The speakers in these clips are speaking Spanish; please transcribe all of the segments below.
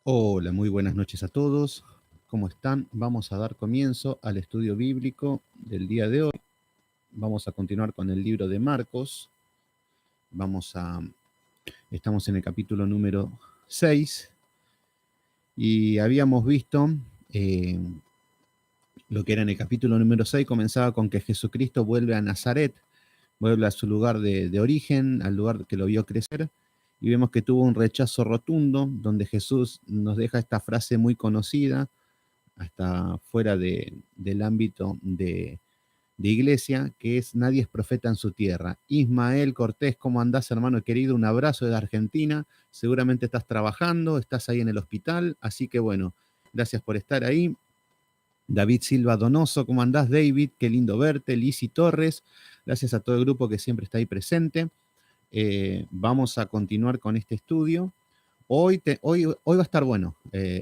Hola, muy buenas noches a todos. ¿Cómo están? Vamos a dar comienzo al estudio bíblico del día de hoy. Vamos a continuar con el libro de Marcos. Estamos en el capítulo número 6 y habíamos visto eh, lo que era en el capítulo número 6. Comenzaba con que Jesucristo vuelve a Nazaret, vuelve a su lugar de origen, al lugar que lo vio crecer, y vemos que tuvo un rechazo rotundo, donde Jesús nos deja esta frase muy conocida, hasta fuera del ámbito de iglesia, que es: nadie es profeta en su tierra. Ismael Cortés, ¿cómo andás, hermano querido? Un abrazo desde Argentina. Seguramente estás trabajando, estás ahí en el hospital, así que bueno, gracias por estar ahí. David Silva Donoso, ¿cómo andás, David? Qué lindo verte. Lisi Torres, gracias a todo el grupo que siempre está ahí presente. Vamos a continuar con este estudio. Hoy va a estar bueno.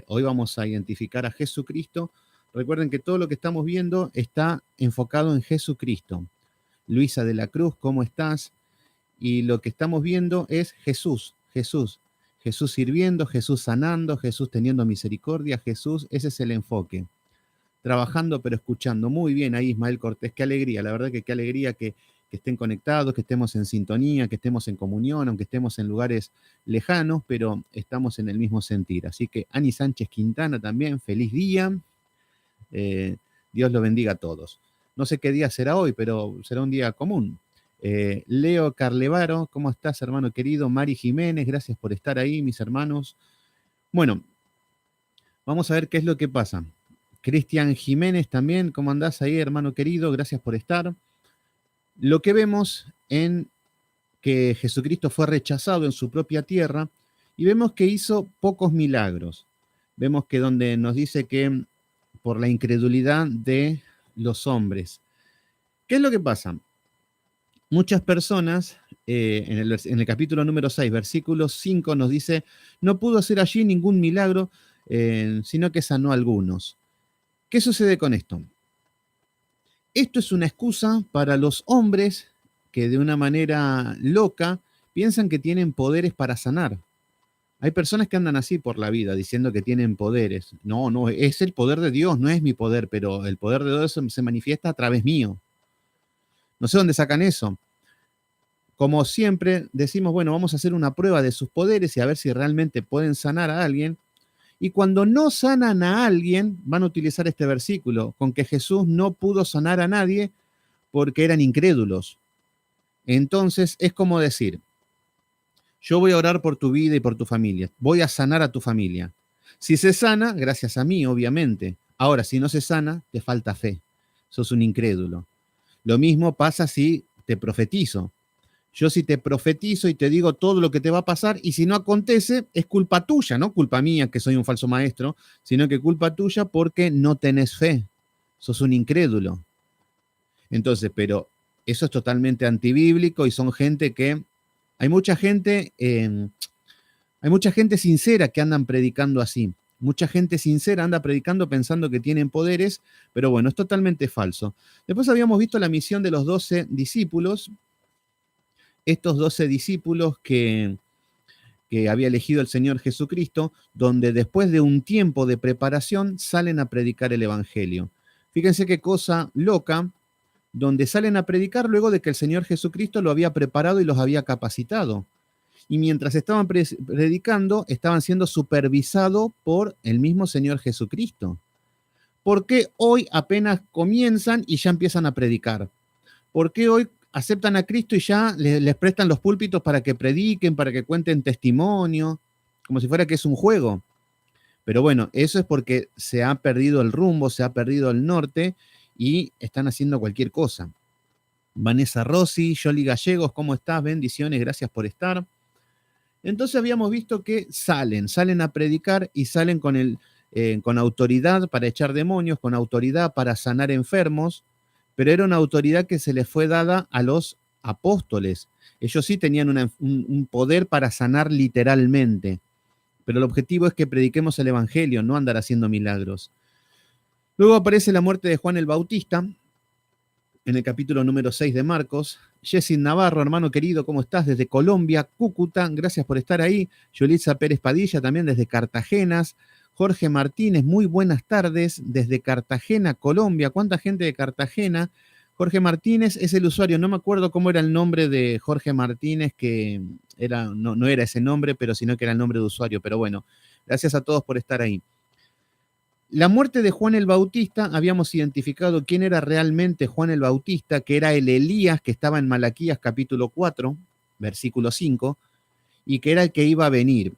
Hoy vamos a identificar a Jesucristo. Recuerden que todo lo que estamos viendo está enfocado en Jesucristo. Luisa de la Cruz, ¿cómo estás? Y lo que estamos viendo es Jesús, Jesús. Jesús sirviendo, Jesús sanando, Jesús teniendo misericordia, Jesús, ese es el enfoque. Trabajando pero escuchando. Muy bien ahí, Ismael Cortés, qué alegría, la verdad que qué alegría que estén conectados, que estemos en sintonía, que estemos en comunión, aunque estemos en lugares lejanos, pero estamos en el mismo sentir. Así que Ani Sánchez Quintana también, feliz día. Eh, Dios lo bendiga a todos. No sé qué día será hoy, pero será un día común. Leo Carlevaro, ¿cómo estás, hermano querido? Mari Jiménez, gracias por estar ahí, mis hermanos. Bueno, vamos a ver qué es lo que pasa. Cristian Jiménez también, ¿cómo andás ahí, hermano querido? Gracias por estar. Lo que vemos en que Jesucristo fue rechazado en su propia tierra y vemos que hizo pocos milagros. Vemos que donde nos dice que por la incredulidad de los hombres. ¿Qué es lo que pasa? Muchas personas, en el capítulo número 6, versículo 5, nos dice: no pudo hacer allí ningún milagro, sino que sanó a algunos. ¿Qué sucede con esto? Esto es una excusa para los hombres que de una manera loca piensan que tienen poderes para sanar. Hay personas que andan así por la vida diciendo que tienen poderes. No, no, es el poder de Dios, no es mi poder, pero el poder de Dios se manifiesta a través mío. No sé dónde sacan eso. Como siempre decimos, bueno, vamos a hacer una prueba de sus poderes y a ver si realmente pueden sanar a alguien. Y cuando no sanan a alguien, van a utilizar este versículo, con que Jesús no pudo sanar a nadie porque eran incrédulos. Entonces es como decir: yo voy a orar por tu vida y por tu familia, voy a sanar a tu familia. Si se sana, gracias a mí, obviamente. Ahora, si no se sana, te falta fe, sos un incrédulo. Lo mismo pasa si te profetizo. Yo si te profetizo y te digo todo lo que te va a pasar, y si no acontece, es culpa tuya, no culpa mía que soy un falso maestro, sino que culpa tuya porque no tenés fe, sos un incrédulo. Entonces, pero eso es totalmente antibíblico y son gente que, hay mucha gente, hay mucha gente sincera que andan predicando así. Mucha gente sincera anda predicando pensando que tienen poderes, pero bueno, es totalmente falso. Después habíamos visto la misión de los 12 discípulos, estos 12 discípulos que había elegido el Señor Jesucristo, donde después de un tiempo de preparación salen a predicar el Evangelio. Fíjense qué cosa loca, donde salen a predicar luego de que el Señor Jesucristo lo había preparado y los había capacitado. Y mientras estaban predicando, estaban siendo supervisados por el mismo Señor Jesucristo. ¿Por qué hoy apenas comienzan y ya empiezan a predicar? ¿Por qué hoy aceptan a Cristo y ya les prestan los púlpitos para que prediquen, para que cuenten testimonio, como si fuera que es un juego? Pero bueno, eso es porque se ha perdido el rumbo, se ha perdido el norte y están haciendo cualquier cosa. Vanessa Rossi, Yoli Gallegos, ¿cómo estás? Bendiciones, gracias por estar. Entonces habíamos visto que salen a predicar y salen con autoridad para echar demonios, con autoridad para sanar enfermos, pero era una autoridad que se les fue dada a los apóstoles. Ellos sí tenían un poder para sanar literalmente, pero el objetivo es que prediquemos el Evangelio, no andar haciendo milagros. Luego aparece la muerte de Juan el Bautista, en el capítulo número 6 de Marcos. Jessy Navarro, hermano querido, ¿cómo estás? Desde Colombia, Cúcuta, gracias por estar ahí. Yolitza Pérez Padilla, también desde Cartagena. Jorge Martínez, muy buenas tardes, desde Cartagena, Colombia. ¿Cuánta gente de Cartagena? Jorge Martínez es el usuario, no me acuerdo cómo era el nombre de Jorge Martínez, que era, no era ese nombre, pero sino que era el nombre de usuario. Pero bueno, gracias a todos por estar ahí. La muerte de Juan el Bautista, habíamos identificado quién era realmente Juan el Bautista, que era el Elías que estaba en Malaquías capítulo 4, versículo 5, y que era el que iba a venir.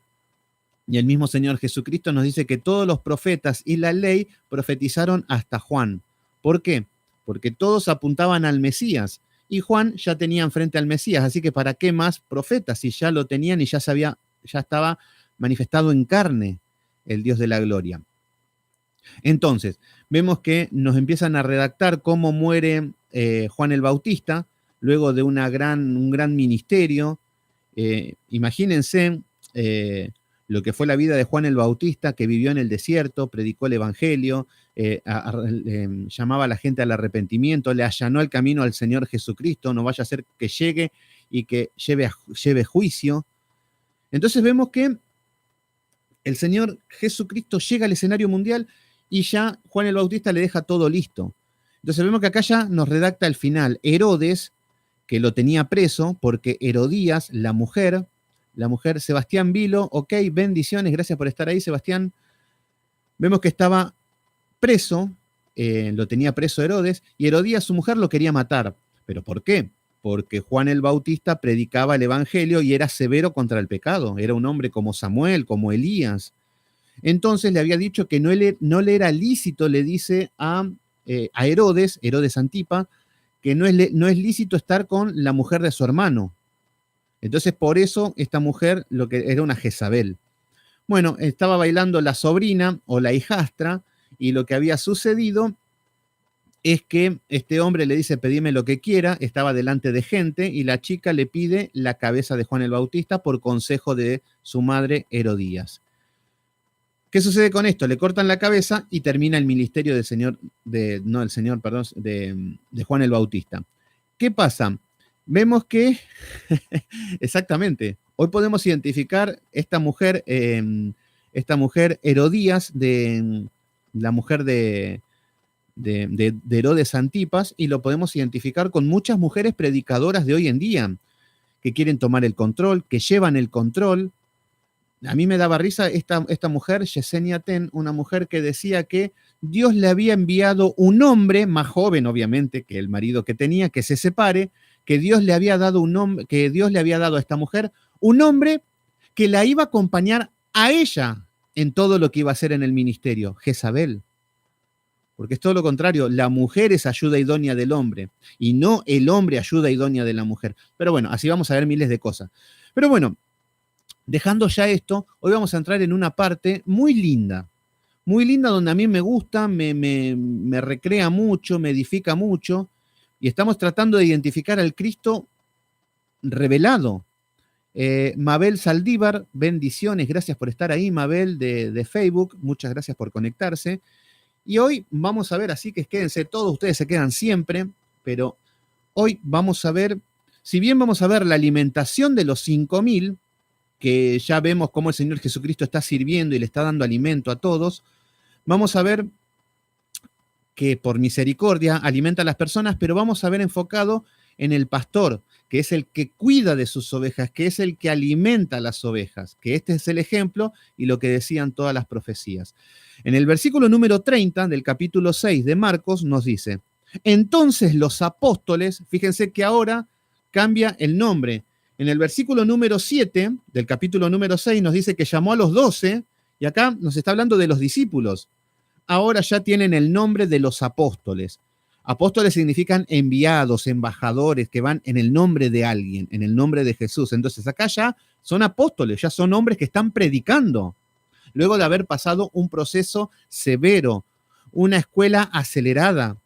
Y el mismo Señor Jesucristo nos dice que todos los profetas y la ley profetizaron hasta Juan. ¿Por qué? Porque todos apuntaban al Mesías, y Juan ya tenía enfrente al Mesías, así que ¿para qué más profetas si ya lo tenían y ya estaba manifestado en carne el Dios de la gloria? Entonces, vemos que nos empiezan a redactar cómo muere Juan el Bautista, luego de un gran ministerio. Imagínense lo que fue la vida de Juan el Bautista, que vivió en el desierto, predicó el Evangelio, llamaba a la gente al arrepentimiento, le allanó el camino al Señor Jesucristo, no vaya a ser que llegue y que lleve juicio. Entonces vemos que el Señor Jesucristo llega al escenario mundial y ya Juan el Bautista le deja todo listo. Entonces vemos que acá ya nos redacta el final. Herodes, que lo tenía preso, porque Herodías, la mujer, Sebastián Vilo, ok, bendiciones, gracias por estar ahí, Sebastián. Vemos que estaba preso, lo tenía preso Herodes, y Herodías, su mujer, lo quería matar. ¿Pero por qué? Porque Juan el Bautista predicaba el Evangelio y era severo contra el pecado. Era un hombre como Samuel, como Elías. Entonces le había dicho que no le era lícito, le dice a Herodes Antipa, que no es lícito estar con la mujer de su hermano. Entonces por eso esta mujer lo que era una Jezabel. Bueno, estaba bailando la sobrina o la hijastra, y lo que había sucedido es que este hombre le dice, pedime lo que quiera, estaba delante de gente, y la chica le pide la cabeza de Juan el Bautista por consejo de su madre Herodías. ¿Qué sucede con esto? Le cortan la cabeza y termina el ministerio de Juan el Bautista. ¿Qué pasa? Vemos que, exactamente, hoy podemos identificar esta mujer Herodías, la mujer de Herodes Antipas, y lo podemos identificar con muchas mujeres predicadoras de hoy en día, que quieren tomar el control, que llevan el control. A mí me daba risa esta mujer, Yesenia Ten, una mujer que decía que Dios le había enviado un hombre, más joven obviamente que el marido que tenía, que se separe, que Dios le había dado a esta mujer un hombre que la iba a acompañar a ella en todo lo que iba a hacer en el ministerio, Jezabel. Porque es todo lo contrario, la mujer es ayuda idónea del hombre, y no el hombre ayuda idónea de la mujer. Pero bueno, así vamos a ver miles de cosas. Pero bueno, dejando ya esto, hoy vamos a entrar en una parte muy linda donde a mí me gusta, me recrea mucho, me edifica mucho, y estamos tratando de identificar al Cristo revelado. Mabel Saldívar, bendiciones, gracias por estar ahí, Mabel de Facebook, muchas gracias por conectarse. Y hoy vamos a ver, así que quédense todos, ustedes se quedan siempre, pero hoy vamos a ver, si bien vamos a ver la alimentación de los 5.000, que ya vemos cómo el Señor Jesucristo está sirviendo y le está dando alimento a todos, vamos a ver que por misericordia alimenta a las personas, pero vamos a ver enfocado en el pastor, que es el que cuida de sus ovejas, que es el que alimenta a las ovejas, que este es el ejemplo y lo que decían todas las profecías. En el versículo número 30 del capítulo 6 de Marcos nos dice, entonces los apóstoles, fíjense que ahora cambia el nombre. En el versículo número 7 del capítulo número 6 nos dice que llamó a los 12, y acá nos está hablando de los discípulos. Ahora ya tienen el nombre de los apóstoles. Apóstoles significan enviados, embajadores, que van en el nombre de alguien, en el nombre de Jesús. Entonces acá ya son apóstoles, ya son hombres que están predicando, luego de haber pasado un proceso severo, una escuela acelerada.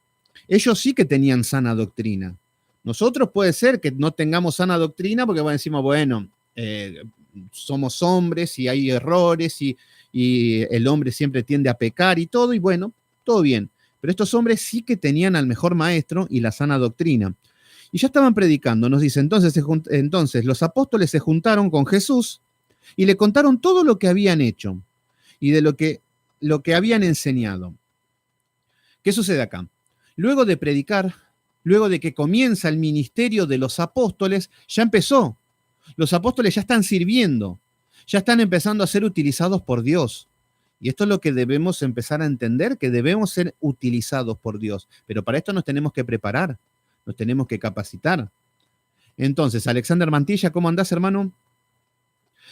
Ellos sí que tenían sana doctrina. Nosotros puede ser que no tengamos sana doctrina porque decimos, bueno, somos hombres y hay errores y el hombre siempre tiende a pecar y todo, y bueno, todo bien. Pero estos hombres sí que tenían al mejor maestro y la sana doctrina. Y ya estaban predicando, nos dice, entonces los apóstoles se juntaron con Jesús y le contaron todo lo que habían hecho y de lo que habían enseñado. ¿Qué sucede acá? Luego de predicar, luego de que comienza el ministerio de los apóstoles, ya empezó. Los apóstoles ya están sirviendo, ya están empezando a ser utilizados por Dios. Y esto es lo que debemos empezar a entender, que debemos ser utilizados por Dios. Pero para esto nos tenemos que preparar, nos tenemos que capacitar. Entonces, Alexander Mantilla, ¿cómo andás, hermano?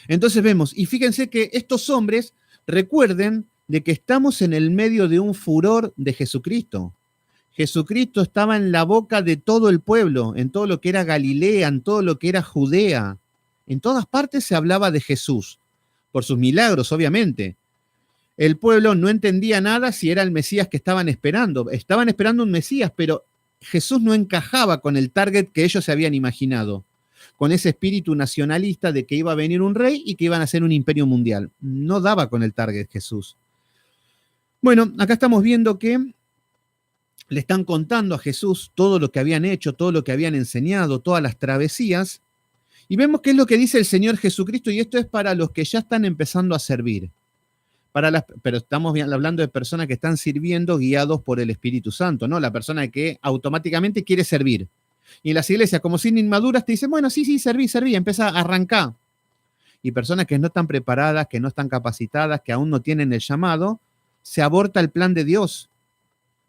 Entonces vemos, y fíjense que estos hombres recuerden de que estamos en el medio de un furor de Jesucristo. Jesucristo estaba en la boca de todo el pueblo, en todo lo que era Galilea, en todo lo que era Judea. En todas partes se hablaba de Jesús, por sus milagros, obviamente. El pueblo no entendía nada si era el Mesías que estaban esperando. Estaban esperando un Mesías, pero Jesús no encajaba con el target que ellos se habían imaginado, con ese espíritu nacionalista de que iba a venir un rey y que iban a hacer un imperio mundial. No daba con el target Jesús. Bueno, acá estamos viendo que le están contando a Jesús todo lo que habían hecho, todo lo que habían enseñado, todas las travesías, y vemos qué es lo que dice el Señor Jesucristo, y esto es para los que ya están empezando a servir. Pero estamos hablando de personas que están sirviendo guiados por el Espíritu Santo, ¿no? La persona que automáticamente quiere servir. Y en las iglesias, como sin inmaduras, te dicen, bueno, sí, serví, empieza a arrancar. Y personas que no están preparadas, que no están capacitadas, que aún no tienen el llamado, se aborta el plan de Dios.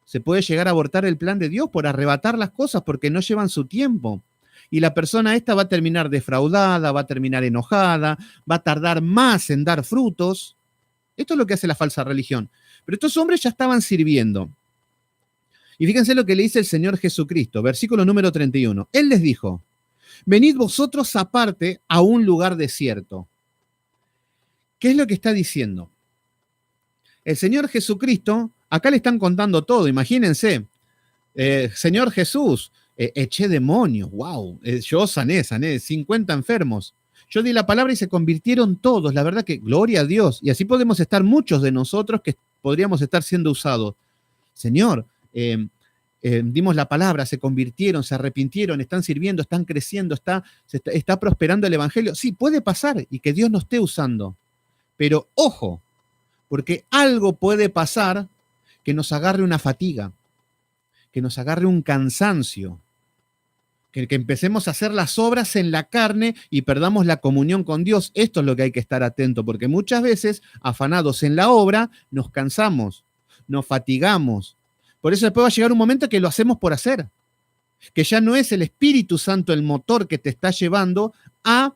Se puede llegar a abortar el plan de Dios por arrebatar las cosas porque no llevan su tiempo. Y la persona esta va a terminar defraudada, va a terminar enojada, va a tardar más en dar frutos. Esto es lo que hace la falsa religión. Pero estos hombres ya estaban sirviendo. Y fíjense lo que le dice el Señor Jesucristo, versículo número 31. Él les dijo, venid vosotros aparte a un lugar desierto. ¿Qué es lo que está diciendo? El Señor Jesucristo, acá le están contando todo, imagínense. Señor Jesús, eché demonios, wow, yo sané 50 enfermos. Yo di la palabra y se convirtieron todos, la verdad que gloria a Dios. Y así podemos estar muchos de nosotros que podríamos estar siendo usados. Señor, dimos la palabra, se convirtieron, se arrepintieron, están sirviendo, están creciendo, está prosperando el Evangelio. Sí, puede pasar y que Dios nos esté usando. Pero ojo, porque algo puede pasar que nos agarre una fatiga, que nos agarre un cansancio, que empecemos a hacer las obras en la carne y perdamos la comunión con Dios. Esto es lo que hay que estar atento, porque muchas veces, afanados en la obra, nos cansamos, nos fatigamos. Por eso después va a llegar un momento que lo hacemos por hacer, que ya no es el Espíritu Santo el motor que te está llevando a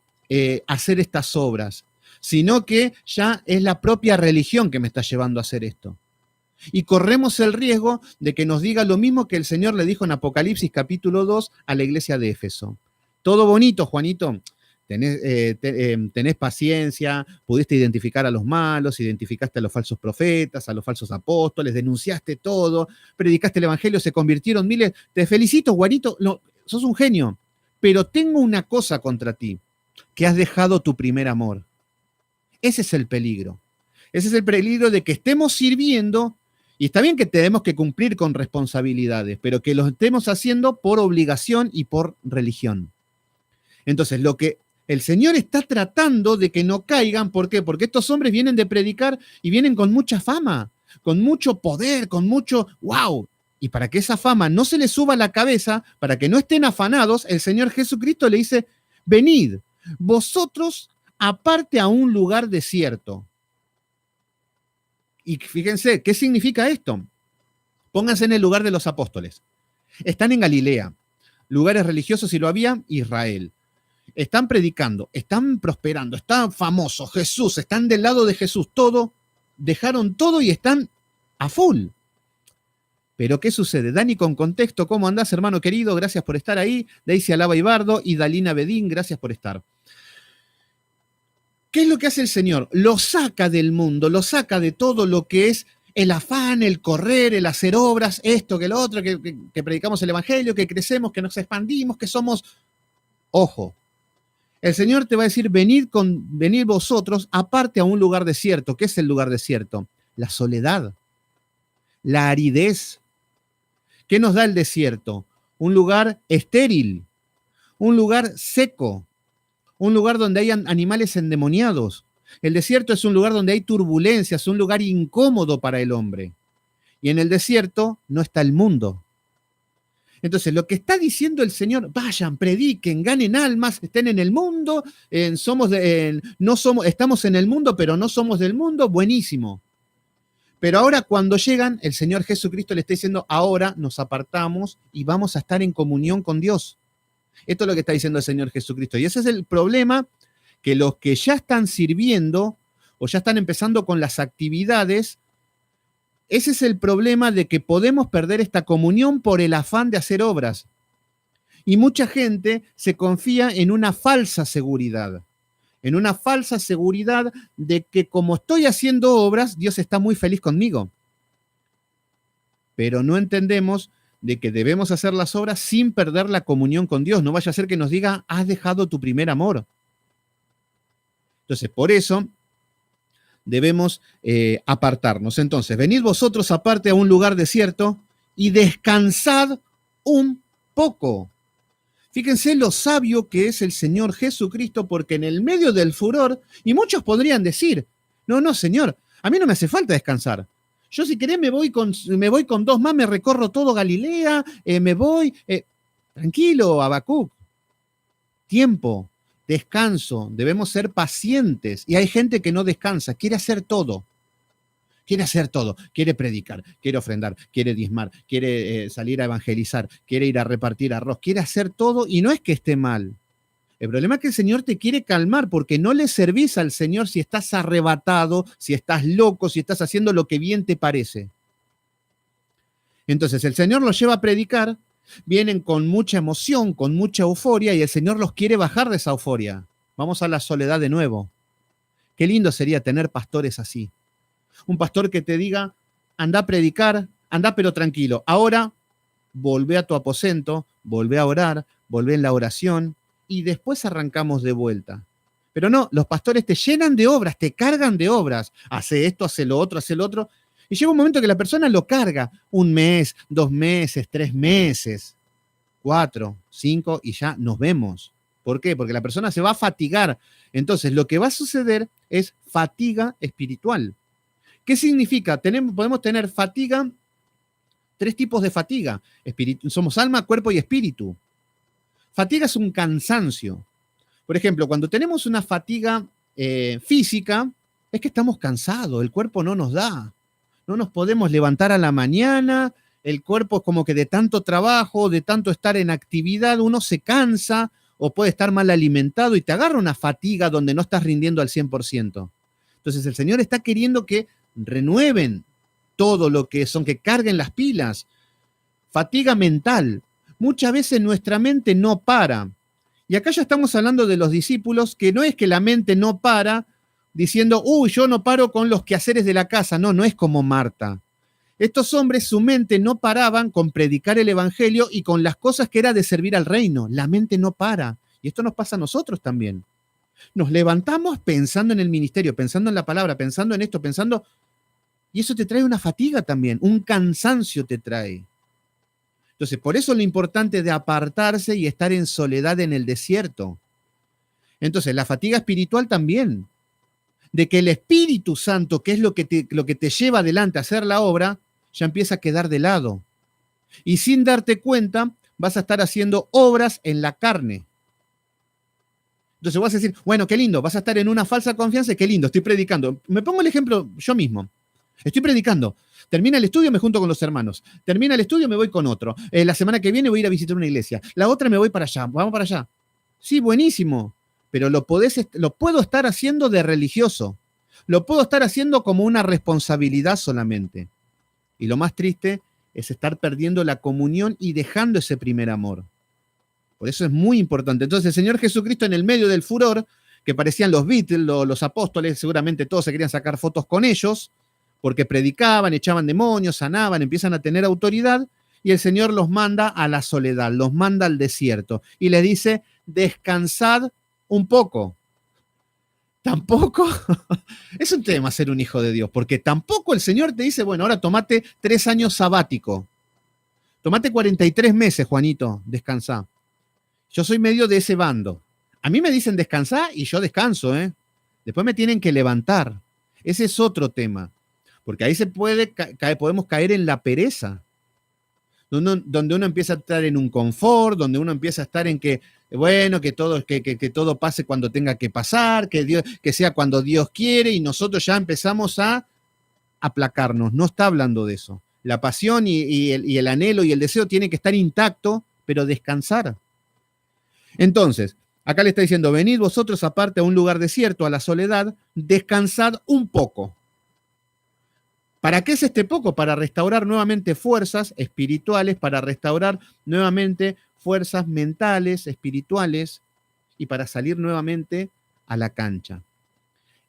hacer estas obras, sino que ya es la propia religión que me está llevando a hacer esto. Y corremos el riesgo de que nos diga lo mismo que el Señor le dijo en Apocalipsis capítulo 2 a la iglesia de Éfeso. Todo bonito, Juanito, tenés paciencia, pudiste identificar a los malos, identificaste a los falsos profetas, a los falsos apóstoles, denunciaste todo, predicaste el evangelio, se convirtieron miles. Te felicito, Juanito, no, sos un genio, pero tengo una cosa contra ti, que has dejado tu primer amor. Ese es el peligro. Ese es el peligro de que estemos sirviendo. Y está bien que tenemos que cumplir con responsabilidades, pero que lo estemos haciendo por obligación y por religión. Entonces, lo que el Señor está tratando de que no caigan, ¿por qué? Porque estos hombres vienen de predicar y vienen con mucha fama, con mucho poder, con mucho wow. Y para que esa fama no se les suba a la cabeza, para que no estén afanados, el Señor Jesucristo le dice, venid, vosotros aparte a un lugar desierto. Y fíjense, ¿qué significa esto? Pónganse en el lugar de los apóstoles. Están en Galilea, lugares religiosos, y lo había, Israel. Están predicando, están prosperando, están famosos, Jesús, están del lado de Jesús, todo, dejaron todo y están a full. Pero ¿qué sucede? Dani, con contexto, ¿cómo andás, hermano querido? Gracias por estar ahí. Daisy Alaba Ibardo y Dalina Bedín, gracias por estar. ¿Qué es lo que hace el Señor? Lo saca del mundo, lo saca de todo lo que es el afán, el correr, el hacer obras, esto, que lo otro, que predicamos el Evangelio, que crecemos, que nos expandimos, que somos... Ojo, el Señor te va a decir, venid vosotros aparte a un lugar desierto. ¿Qué es el lugar desierto? La soledad, la aridez, ¿Qué nos da el desierto? Un lugar estéril, un lugar seco, un lugar donde hay animales endemoniados. El desierto es un lugar donde hay turbulencias, un lugar incómodo para el hombre. Y en el desierto no está el mundo. Entonces, lo que está diciendo el Señor, vayan, prediquen, ganen almas, estén en el mundo, estamos en el mundo, pero no somos del mundo, buenísimo. Pero ahora cuando llegan, el Señor Jesucristo le está diciendo, ahora nos apartamos y vamos a estar en comunión con Dios. Esto es lo que está diciendo el Señor Jesucristo. Y ese es el problema, que los que ya están sirviendo o ya están empezando con las actividades, ese es el problema de que podemos perder esta comunión por el afán de hacer obras. Y mucha gente se confía en una falsa seguridad. En una falsa seguridad de que como estoy haciendo obras, Dios está muy feliz conmigo. Pero no entendemos de que debemos hacer las obras sin perder la comunión con Dios. No vaya a ser que nos diga, has dejado tu primer amor. Entonces, por eso debemos apartarnos. Entonces, venid vosotros aparte a un lugar desierto y descansad un poco. Fíjense lo sabio que es el Señor Jesucristo, porque en el medio del furor, y muchos podrían decir, no, Señor, a mí no me hace falta descansar. Yo si querés me voy con 2 más, me recorro todo Galilea, me voy. Tranquilo, Habacuc. Tiempo, descanso, debemos ser pacientes. Y hay gente que no descansa, quiere hacer todo. Quiere predicar, quiere ofrendar, quiere diezmar, quiere salir a evangelizar, quiere ir a repartir arroz, quiere hacer todo y no es que esté mal. El problema es que el Señor te quiere calmar porque no le servís al Señor si estás arrebatado, si estás loco, si estás haciendo lo que bien te parece. Entonces el Señor los lleva a predicar, vienen con mucha emoción, con mucha euforia y el Señor los quiere bajar de esa euforia. Vamos a la soledad de nuevo. Qué lindo sería tener pastores así. Un pastor que te diga, anda a predicar, anda pero tranquilo. Ahora, volvé a tu aposento, volvé a orar, volvé en la oración y después arrancamos de vuelta. Pero no, los pastores te llenan de obras, te cargan de obras. Hace esto, hace lo otro, hace lo otro. Y llega un momento que la persona lo carga. 1 mes, 2 meses, 3 meses, 4, 5 y ya nos vemos. ¿Por qué? Porque la persona se va a fatigar. Entonces, lo que va a suceder es fatiga espiritual. ¿Qué significa? Podemos tener fatiga, 3 tipos de fatiga. Somos alma, cuerpo y espíritu. Fatiga es un cansancio. Por ejemplo, cuando tenemos una fatiga física, es que estamos cansados, el cuerpo no nos da. No nos podemos levantar a la mañana, el cuerpo es como que de tanto trabajo, de tanto estar en actividad, uno se cansa o puede estar mal alimentado y te agarra una fatiga donde no estás rindiendo al 100%. Entonces el Señor está queriendo que renueven todo lo que son, que carguen las pilas. Fatiga mental. Muchas veces nuestra mente no para. Y acá ya estamos hablando de los discípulos, que no es que la mente no para diciendo, yo no paro con los quehaceres de la casa. No es como Marta. Estos hombres, su mente no paraban con predicar el evangelio y con las cosas que era de servir al reino. La mente no para. Y esto nos pasa a nosotros también. Nos levantamos pensando en el ministerio, pensando en la palabra, pensando en esto, pensando... Y eso te trae una fatiga también, un cansancio te trae. Entonces, por eso lo importante de apartarse y estar en soledad en el desierto. Entonces, la fatiga espiritual también. De que el Espíritu Santo, que es lo que te lleva adelante a hacer la obra, ya empieza a quedar de lado. Y sin darte cuenta, vas a estar haciendo obras en la carne. Entonces vas a decir, bueno, qué lindo, vas a estar en una falsa confianza, qué lindo, estoy predicando. Me pongo el ejemplo yo mismo. Estoy predicando. Termina el estudio, me junto con los hermanos. Termina el estudio, me voy con otro. La semana que viene voy a ir a visitar una iglesia. La otra me voy para allá. Vamos para allá. Sí, buenísimo. Pero lo puedo estar haciendo de religioso. Lo puedo estar haciendo como una responsabilidad solamente. Y lo más triste es estar perdiendo la comunión y dejando ese primer amor. Por eso es muy importante. Entonces el Señor Jesucristo en el medio del furor, que parecían los Beatles, los apóstoles, seguramente todos se querían sacar fotos con ellos, porque predicaban, echaban demonios, sanaban, empiezan a tener autoridad, y el Señor los manda a la soledad, los manda al desierto, y les dice, descansad un poco. Tampoco, es un tema ser un hijo de Dios, porque tampoco el Señor te dice, bueno, ahora tomate 3 años sabático. Tomate 43 meses, Juanito, descansá. Yo soy medio de ese bando. A mí me dicen descansar y yo descanso, ¿eh? Después me tienen que levantar. Ese es otro tema. Porque ahí podemos caer en la pereza. Donde uno empieza a estar en un confort, donde uno empieza a estar en que, bueno, que todo pase cuando tenga que pasar, que sea cuando Dios quiere, y nosotros ya empezamos a aplacarnos. No está hablando de eso. La pasión y el anhelo y el deseo tienen que estar intacto, pero descansar. Entonces, acá le está diciendo, venid vosotros aparte a un lugar desierto, a la soledad, descansad un poco. ¿Para qué es este poco? Para restaurar nuevamente fuerzas espirituales, para restaurar nuevamente fuerzas mentales, espirituales, y para salir nuevamente a la cancha.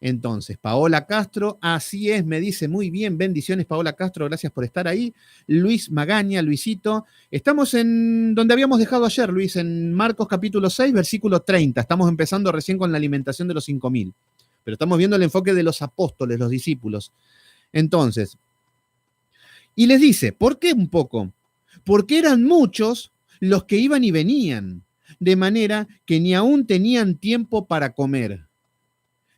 Entonces, Paola Castro, así es, me dice muy bien, bendiciones Paola Castro, gracias por estar ahí. Luis Magaña, Luisito, estamos en donde habíamos dejado ayer, Luis, en Marcos capítulo 6, versículo 30. Estamos empezando recién con la alimentación de los 5.000, pero estamos viendo el enfoque de los apóstoles, los discípulos. Entonces, y les dice, ¿por qué un poco? Porque eran muchos los que iban y venían, de manera que ni aún tenían tiempo para comer.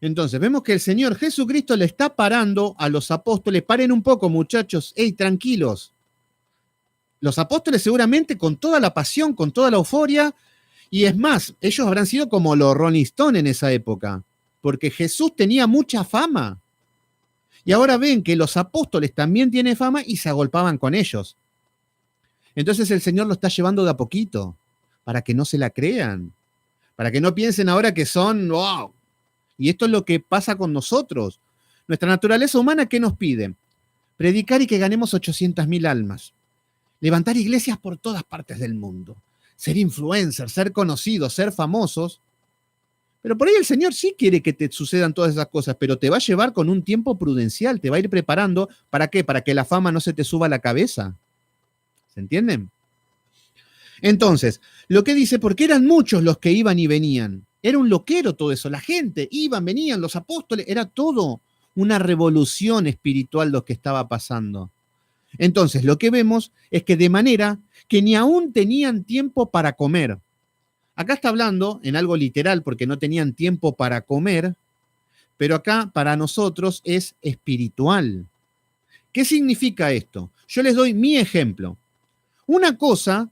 Entonces, vemos que el Señor Jesucristo le está parando a los apóstoles. Paren un poco, muchachos. ¡Ey, tranquilos! Los apóstoles seguramente con toda la pasión, con toda la euforia, y es más, ellos habrán sido como los Rolling Stones en esa época, porque Jesús tenía mucha fama. Y ahora ven que los apóstoles también tienen fama y se agolpaban con ellos. Entonces el Señor lo está llevando de a poquito, para que no se la crean, para que no piensen ahora que son, wow. Y esto es lo que pasa con nosotros. Nuestra naturaleza humana, ¿qué nos pide? Predicar y que ganemos 800.000 almas. Levantar iglesias por todas partes del mundo. Ser influencers, ser conocidos, ser famosos. Pero por ahí el Señor sí quiere que te sucedan todas esas cosas, pero te va a llevar con un tiempo prudencial, te va a ir preparando. ¿Para qué? Para que la fama no se te suba a la cabeza. ¿Se entienden? Entonces, lo que dice, porque eran muchos los que iban y venían. Era un loquero todo eso. La gente, iban, venían, los apóstoles, era todo una revolución espiritual lo que estaba pasando. Entonces, lo que vemos es que de manera que ni aún tenían tiempo para comer. Acá está hablando en algo literal porque no tenían tiempo para comer, pero acá para nosotros es espiritual. ¿Qué significa esto? Yo les doy mi ejemplo. Una cosa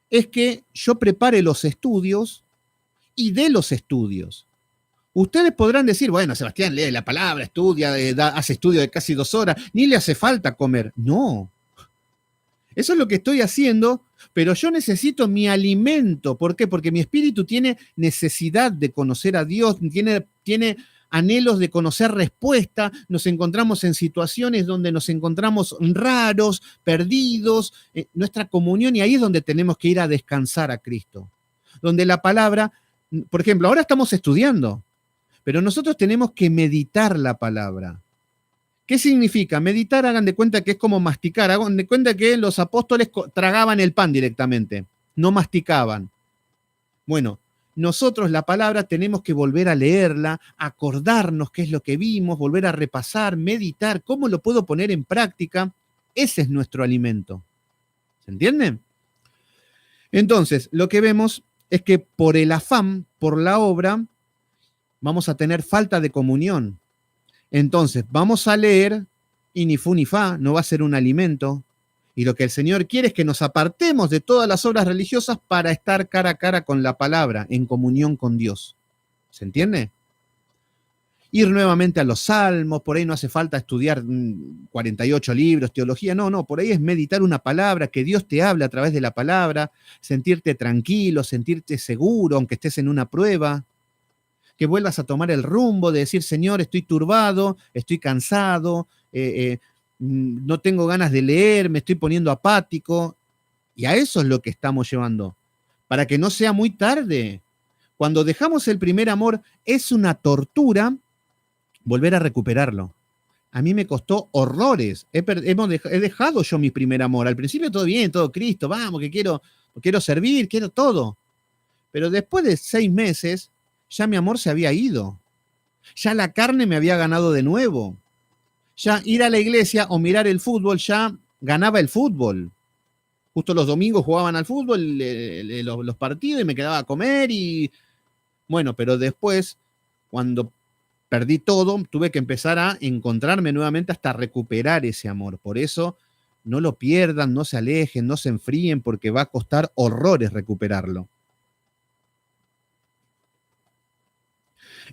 es que yo prepare los estudios y dé los estudios. Ustedes podrán decir, bueno, Sebastián lee la palabra, estudia, hace estudio de casi 2 horas, ni le hace falta comer. No. Eso es lo que estoy haciendo, pero yo necesito mi alimento. ¿Por qué? Porque mi espíritu tiene necesidad de conocer a Dios, tiene anhelos de conocer respuesta. Nos encontramos en situaciones donde nos encontramos raros, perdidos, nuestra comunión, y ahí es donde tenemos que ir a descansar a Cristo. Donde la palabra, por ejemplo, ahora estamos estudiando, pero nosotros tenemos que meditar la palabra. ¿Qué significa? Meditar, hagan de cuenta que es como masticar. Hagan de cuenta que los apóstoles tragaban el pan directamente, no masticaban. Bueno, nosotros la palabra tenemos que volver a leerla, acordarnos qué es lo que vimos, volver a repasar, meditar, cómo lo puedo poner en práctica. Ese es nuestro alimento. ¿Se entiende? Entonces, lo que vemos es que por el afán, por la obra, vamos a tener falta de comunión. Entonces, vamos a leer y ni fu ni fa, no va a ser un alimento. Y lo que el Señor quiere es que nos apartemos de todas las obras religiosas para estar cara a cara con la palabra, en comunión con Dios. ¿Se entiende? Ir nuevamente a los salmos, por ahí no hace falta estudiar 48 libros, teología, no, por ahí es meditar una palabra, que Dios te hable a través de la palabra, sentirte tranquilo, sentirte seguro, aunque estés en una prueba. Que vuelvas a tomar el rumbo de decir, Señor, estoy turbado, estoy cansado, no tengo ganas de leer, me estoy poniendo apático. Y a eso es lo que estamos llevando, para que no sea muy tarde. Cuando dejamos el primer amor, es una tortura volver a recuperarlo. A mí me costó horrores. He dejado yo mi primer amor. Al principio todo bien, todo Cristo, vamos, que quiero servir, quiero todo. Pero después de 6 meses, ya mi amor se había ido. Ya la carne me había ganado de nuevo. Ya ir a la iglesia o mirar el fútbol ya ganaba el fútbol. justo los domingos jugaban al fútbol, los partidos, y me quedaba a comer, y bueno, pero después, cuando perdí todo, tuve que empezar a encontrarme nuevamente hasta recuperar ese amor. Por eso, no lo pierdan, no se alejen, no se enfríen, porque va a costar horrores recuperarlo.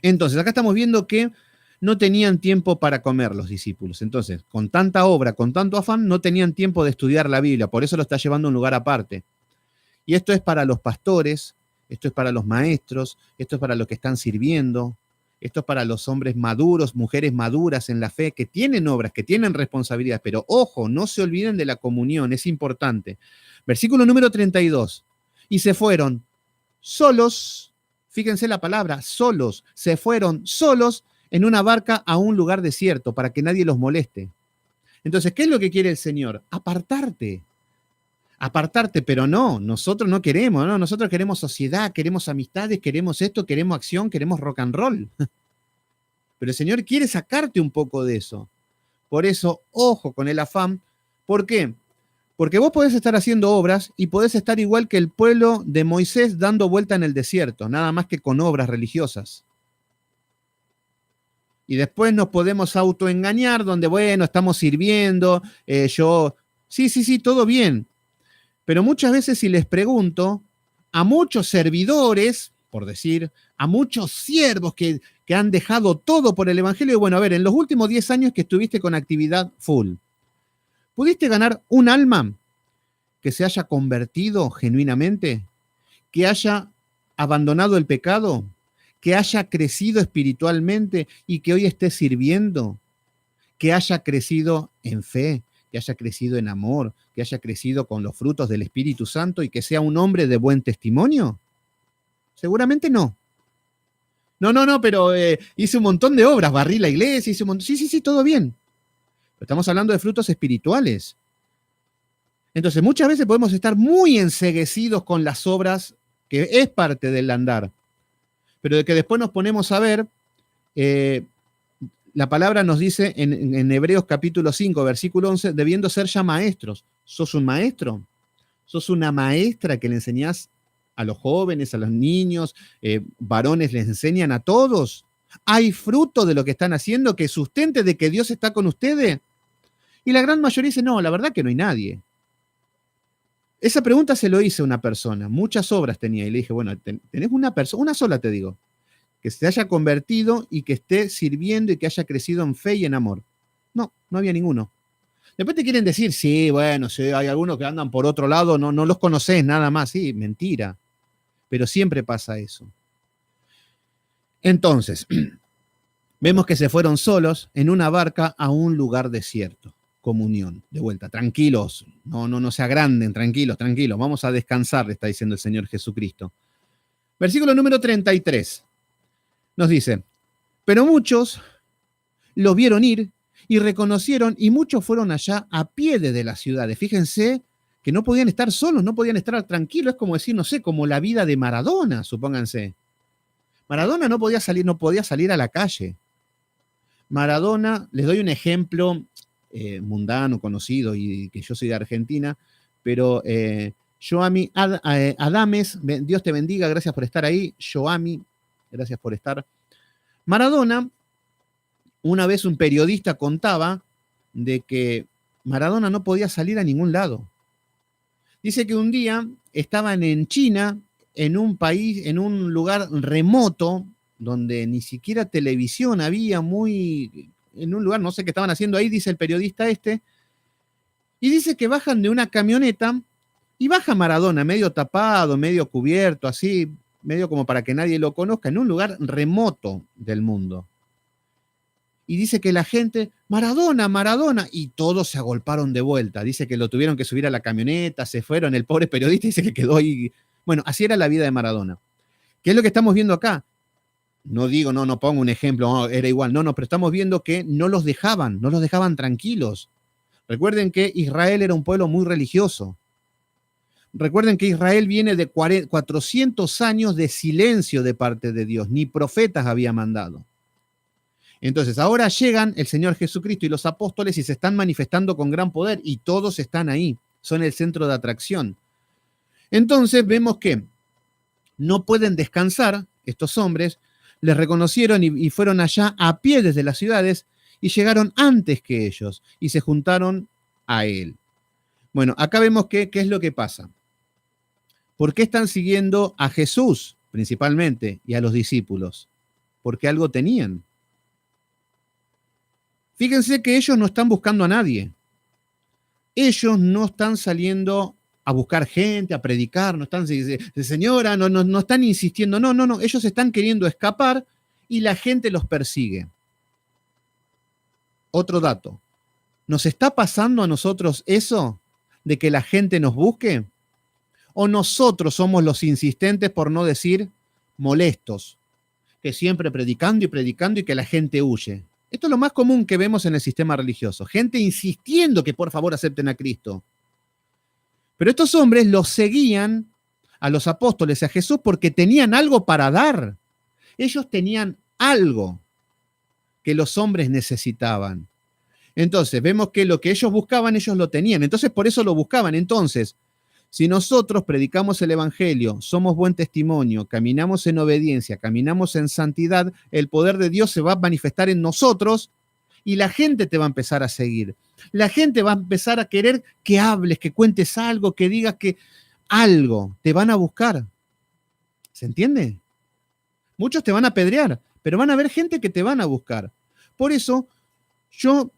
Entonces, acá estamos viendo que no tenían tiempo para comer los discípulos. Entonces, con tanta obra, con tanto afán, no tenían tiempo de estudiar la Biblia. Por eso lo está llevando a un lugar aparte. Y esto es para los pastores, esto es para los maestros, esto es para los que están sirviendo, esto es para los hombres maduros, mujeres maduras en la fe, que tienen obras, que tienen responsabilidades. Pero ojo, no se olviden de la comunión, es importante. Versículo número 32. Y se fueron solos, fíjense la palabra, solos, se fueron solos en una barca a un lugar desierto para que nadie los moleste. Entonces, ¿qué es lo que quiere el Señor? Apartarte. Apartarte, pero no, nosotros no queremos, ¿no? Nosotros queremos sociedad, queremos amistades, queremos esto, queremos acción, queremos rock and roll. Pero el Señor quiere sacarte un poco de eso. Por eso, ojo con el afán. ¿Por qué? Porque vos podés estar haciendo obras y podés estar igual que el pueblo de Moisés dando vuelta en el desierto, nada más que con obras religiosas. Y después nos podemos autoengañar donde, bueno, estamos sirviendo, sí, todo bien. Pero muchas veces si les pregunto a muchos servidores, por decir, a muchos siervos que han dejado todo por el Evangelio, bueno, a ver, en los últimos 10 años que estuviste con actividad full, ¿pudiste ganar un alma que se haya convertido genuinamente? ¿Que haya abandonado el pecado? ¿Que haya crecido espiritualmente y que hoy esté sirviendo? ¿Que haya crecido en fe? ¿Que haya crecido en amor? ¿Que haya crecido con los frutos del Espíritu Santo y que sea un hombre de buen testimonio? Seguramente no. No, pero hice un montón de obras, barrí la iglesia, hice un montón. Sí, todo bien. Pero estamos hablando de frutos espirituales. Entonces, muchas veces podemos estar muy enceguecidos con las obras, que es parte del andar, pero de que después nos ponemos a ver, la palabra nos dice en Hebreos capítulo 5, versículo 11, debiendo ser ya maestros. ¿Sos un maestro? ¿Sos una maestra que le enseñás a los jóvenes, a los niños, varones les enseñan a todos? ¿Hay fruto de lo que están haciendo que sustente de que Dios está con ustedes? Y la gran mayoría dice, no, la verdad que no hay nadie. Esa pregunta se lo hice a una persona, muchas obras tenía, y le dije, bueno, tenés una persona, una sola te digo, que se haya convertido y que esté sirviendo y que haya crecido en fe y en amor. No había ninguno. Después te quieren decir, sí, bueno, sí, hay algunos que andan por otro lado, no los conocés nada más, sí, mentira. Pero siempre pasa eso. Entonces, vemos que se fueron solos en una barca a un lugar desierto. Comunión, de vuelta, tranquilos, no se agranden, tranquilos, vamos a descansar, le está diciendo el Señor Jesucristo. Versículo número 33, nos dice, pero muchos lo vieron ir y reconocieron, y muchos fueron allá a pie de las ciudades. Fíjense que no podían estar solos, no podían estar tranquilos, es como decir, no sé, como la vida de Maradona, supónganse. Maradona no podía salir a la calle. Maradona, les doy un ejemplo mundano, conocido, y que yo soy de Argentina, pero Joami Adames, Dios te bendiga, gracias por estar ahí. Joami, gracias por estar. Maradona, una vez un periodista contaba de que Maradona no podía salir a ningún lado. Dice que un día estaban en China, en un país, en un lugar remoto, donde ni siquiera televisión había, en un lugar, no sé qué estaban haciendo ahí, dice el periodista este, y dice que bajan de una camioneta y baja Maradona, medio tapado, medio cubierto, así, medio como para que nadie lo conozca, en un lugar remoto del mundo. Y dice que la gente, Maradona, y todos se agolparon de vuelta. Dice que lo tuvieron que subir a la camioneta, se fueron, el pobre periodista dice que quedó ahí. Bueno, así era la vida de Maradona. ¿Qué es lo que estamos viendo acá? No digo, no pongo un ejemplo, era igual, pero estamos viendo que no los dejaban tranquilos. Recuerden que Israel era un pueblo muy religioso. Recuerden que Israel viene de 400 años de silencio de parte de Dios, ni profetas había mandado. Entonces, ahora llegan el Señor Jesucristo y los apóstoles y se están manifestando con gran poder y todos están ahí. son el centro de atracción. Entonces vemos que no pueden descansar estos hombres, les reconocieron y fueron allá a pie desde las ciudades y llegaron antes que ellos y se juntaron a él. Bueno, acá vemos qué es lo que pasa. ¿Por qué están siguiendo a Jesús principalmente y a los discípulos? Porque algo tenían. Fíjense que ellos no están buscando a nadie. Ellos no están saliendo a buscar gente, a predicar, no están, señora, no están insistiendo, no, ellos están queriendo escapar y la gente los persigue. Otro dato, ¿nos está pasando a nosotros eso de que la gente nos busque? ¿O nosotros somos los insistentes, por no decir molestos, que siempre predicando y que la gente huye? Esto es lo más común que vemos en el sistema religioso, gente insistiendo que por favor acepten a Cristo. Pero estos hombres los seguían a los apóstoles, a Jesús, porque tenían algo para dar. Ellos tenían algo que los hombres necesitaban. Entonces, vemos que lo que ellos buscaban, ellos lo tenían. Entonces, por eso lo buscaban. Entonces, si nosotros predicamos el Evangelio, somos buen testimonio, caminamos en obediencia, caminamos en santidad, el poder de Dios se va a manifestar en nosotros y la gente te va a empezar a seguir. La gente va a empezar a querer que hables, que cuentes algo, que digas que algo te van a buscar. ¿Se entiende? Muchos te van a apedrear, pero van a haber gente que te van a buscar. Por eso, yo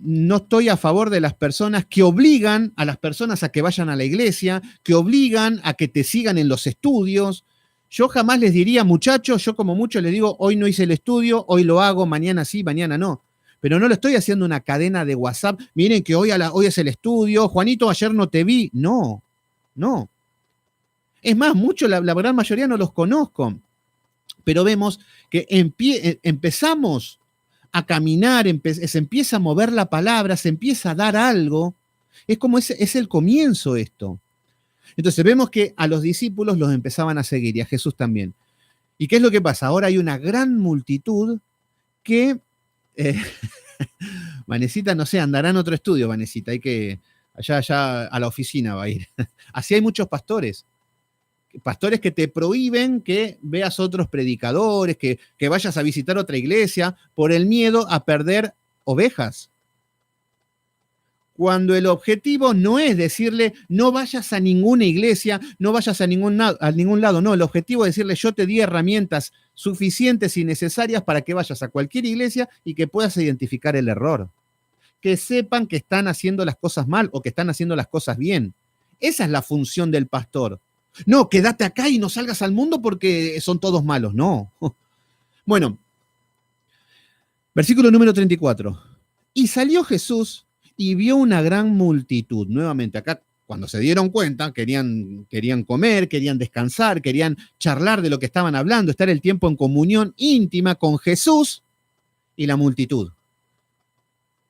no estoy a favor de las personas que obligan a las personas a que vayan a la iglesia, que obligan a que te sigan en los estudios. Yo jamás les diría, muchachos, yo como mucho les digo, hoy no hice el estudio, hoy lo hago, mañana sí, mañana no. Pero no lo estoy haciendo una cadena de WhatsApp. Miren que hoy es el estudio. Juanito, ayer no te vi. No. Es más, la gran mayoría no los conozco. Pero vemos que empezamos a caminar, se empieza a mover la palabra, se empieza a dar algo. Es como es el comienzo esto. Entonces vemos que a los discípulos los empezaban a seguir y a Jesús también. ¿Y qué es lo que pasa? Ahora hay una gran multitud que... Vanesita, no sé, andará en otro estudio, Vanesita, hay que, allá a la oficina va a ir. Así hay muchos pastores que te prohíben que veas otros predicadores, que vayas a visitar otra iglesia por el miedo a perder ovejas. Cuando el objetivo no es decirle, no vayas a ninguna iglesia, no vayas a ningún lado, no, el objetivo es decirle, yo te di herramientas suficientes y necesarias para que vayas a cualquier iglesia y que puedas identificar el error. Que sepan que están haciendo las cosas mal o que están haciendo las cosas bien. Esa es la función del pastor. No, quédate acá y no salgas al mundo porque son todos malos, no. Bueno, versículo número 34. Y salió Jesús y vio una gran multitud. Nuevamente, acá cuando se dieron cuenta, querían comer, querían descansar, querían charlar de lo que estaban hablando, estar el tiempo en comunión íntima con Jesús y la multitud.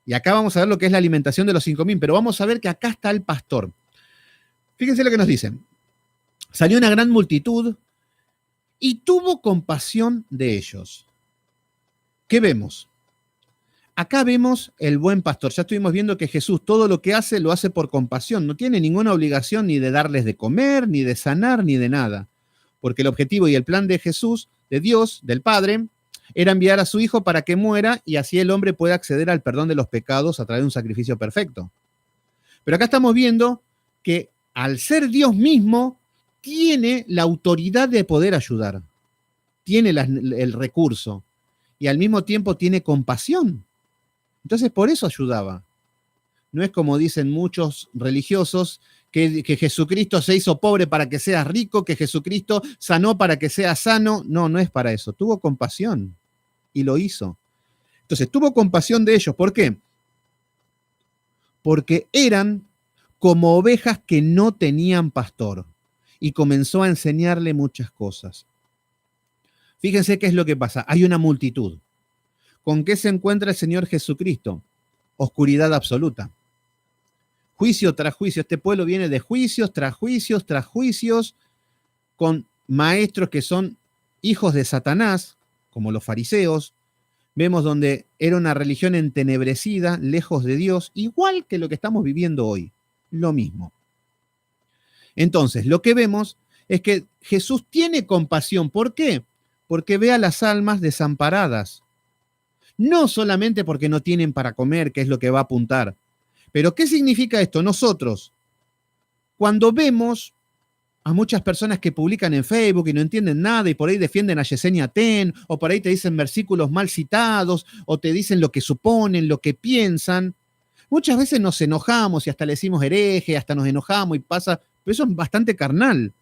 Y acá vamos a ver lo que es la alimentación de los 5.000, pero vamos a ver que acá está el pastor. Fíjense lo que nos dicen. Salió una gran multitud y tuvo compasión de ellos. ¿Qué vemos? Acá vemos el buen pastor. Ya estuvimos viendo que Jesús todo lo que hace, lo hace por compasión. No tiene ninguna obligación ni de darles de comer, ni de sanar, ni de nada. Porque el objetivo y el plan de Jesús, de Dios, del Padre, era enviar a su Hijo para que muera y así el hombre pueda acceder al perdón de los pecados a través de un sacrificio perfecto. Pero acá estamos viendo que al ser Dios mismo, tiene la autoridad de poder ayudar. Tiene el recurso. Y al mismo tiempo tiene compasión. Entonces, por eso ayudaba. No es como dicen muchos religiosos, que Jesucristo se hizo pobre para que seas rico, que Jesucristo sanó para que seas sano. No, no es para eso. Tuvo compasión y lo hizo. Entonces, tuvo compasión de ellos. ¿Por qué? Porque eran como ovejas que no tenían pastor. Y comenzó a enseñarle muchas cosas. Fíjense qué es lo que pasa. Hay una multitud. ¿Con qué se encuentra el Señor Jesucristo? Oscuridad absoluta. Juicio tras juicio. Este pueblo viene de juicios tras juicios tras juicios, con maestros que son hijos de Satanás, como los fariseos. Vemos donde era una religión entenebrecida, lejos de Dios, igual que lo que estamos viviendo hoy. lo mismo. Entonces, lo que vemos es que Jesús tiene compasión. ¿Por qué? Porque ve a las almas desamparadas. No solamente porque no tienen para comer, que es lo que va a apuntar. Pero, ¿qué significa esto? Nosotros, cuando vemos a muchas personas que publican en Facebook y no entienden nada y por ahí defienden a Yesenia Ten, o por ahí te dicen versículos mal citados, o te dicen lo que suponen, lo que piensan, muchas veces nos enojamos y hasta le decimos hereje, hasta nos enojamos y pasa, pero eso es bastante carnal.